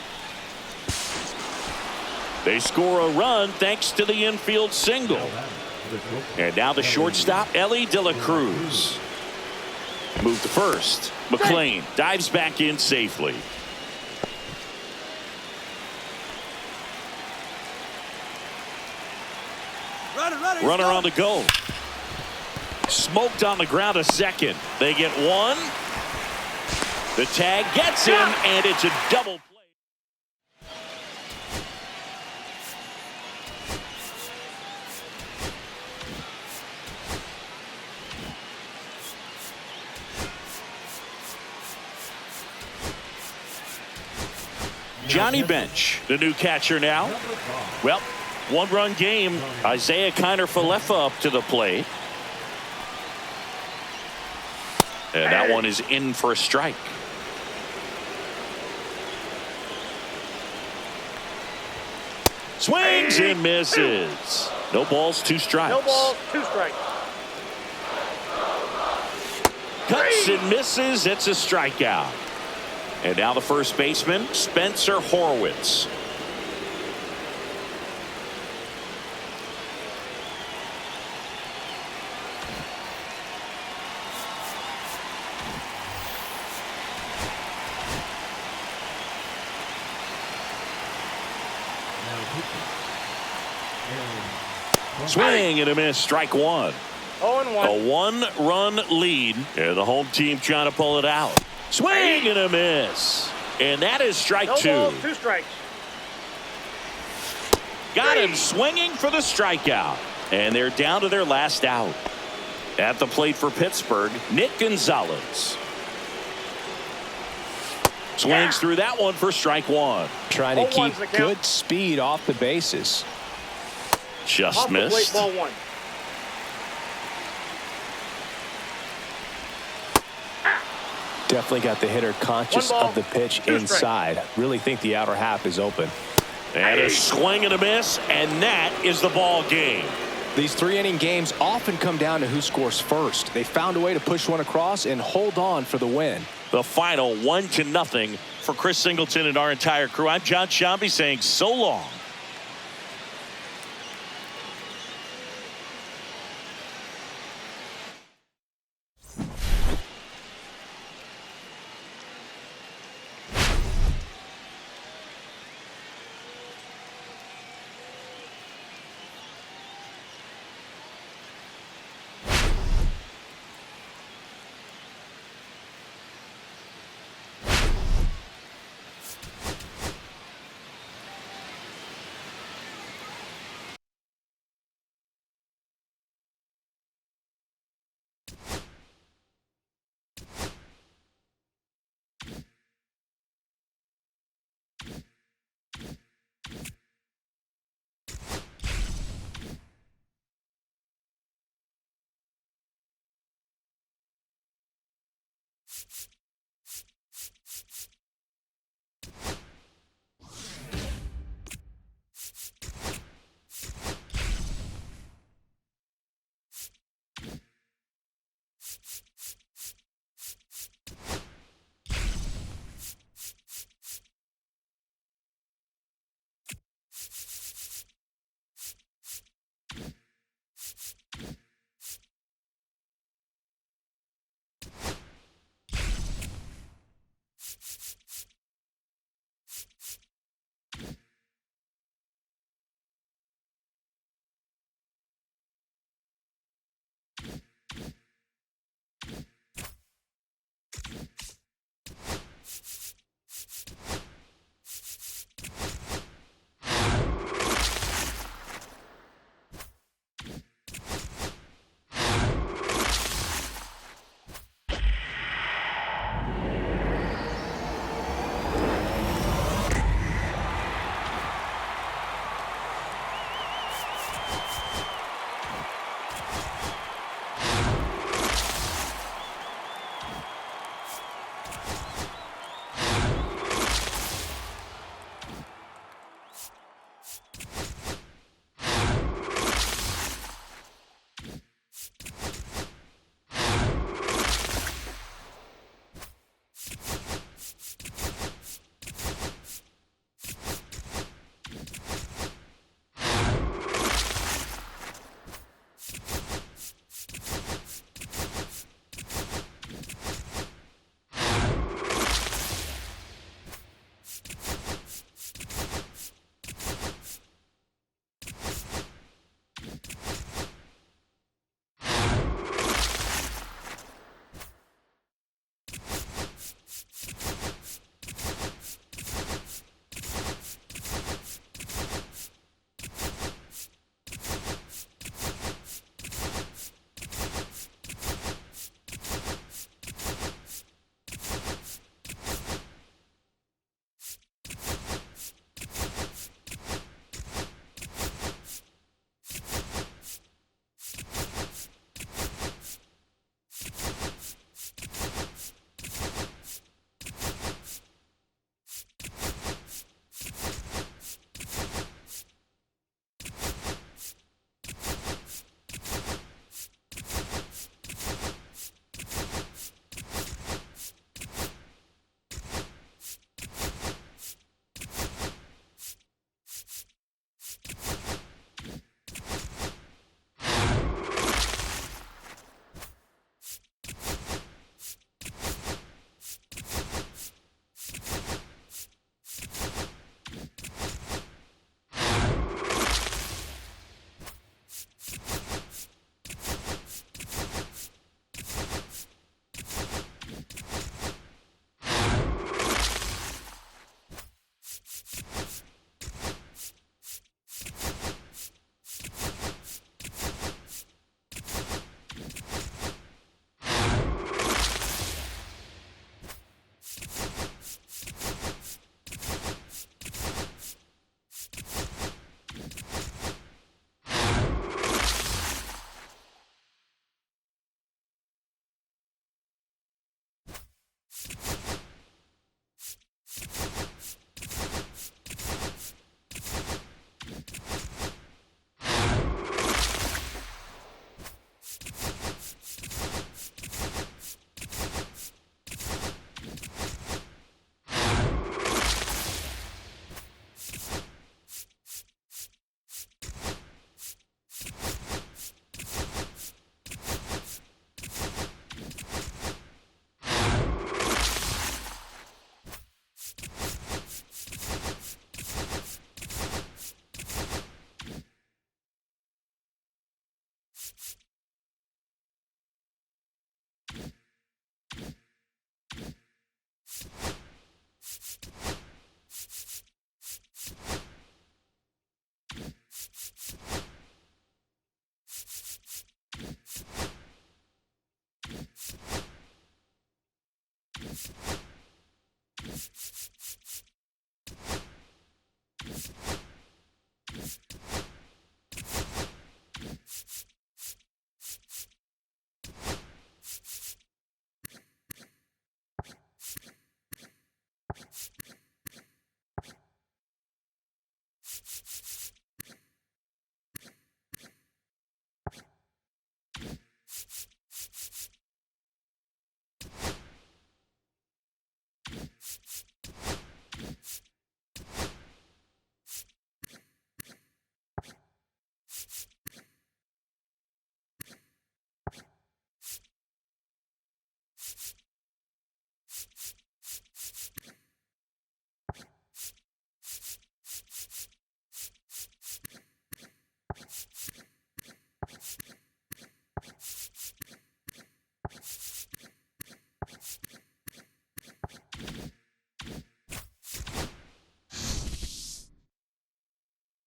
They score a run thanks to the infield single. And now the shortstop, Ellie De La Cruz. Move to first. McLean dives back in safely. Runner on the go. Smoked on the ground a second. They get one. The tag gets him, and it's a double play. Johnny Bench, the new catcher now. Well, 1-run game. Isaiah Kiner-Falefa up to the plate. And that one is in for a strike. Swings and misses. No balls, 2 strikes. No balls, 2 strikes. Cuts and misses. It's a strikeout. And now the first baseman, Spencer Horwitz. Swing and a miss. Strike one. 0-1. A one-run lead. And the home team trying to pull it out. Swing and a miss. And that is strike No two. balls, 2 strikes. Got him swinging for the strikeout. And they're down to their last out. At the plate for Pittsburgh, Nick Gonzalez. Swings through that one for strike one. Trying to 0-1's keep the count. good speed off the bases. Just Off the plate, missed. ball 1. Definitely got the hitter conscious 1 ball, of the pitch 2 strikes. inside. Really think the outer half is open. And a swing and a miss, and that is the ball game. These 3-inning games often come down to who scores first. They found a way to push one across and hold on for the win. The final 1-0 for Chris Singleton and our entire crew. I'm John Shambi saying so long.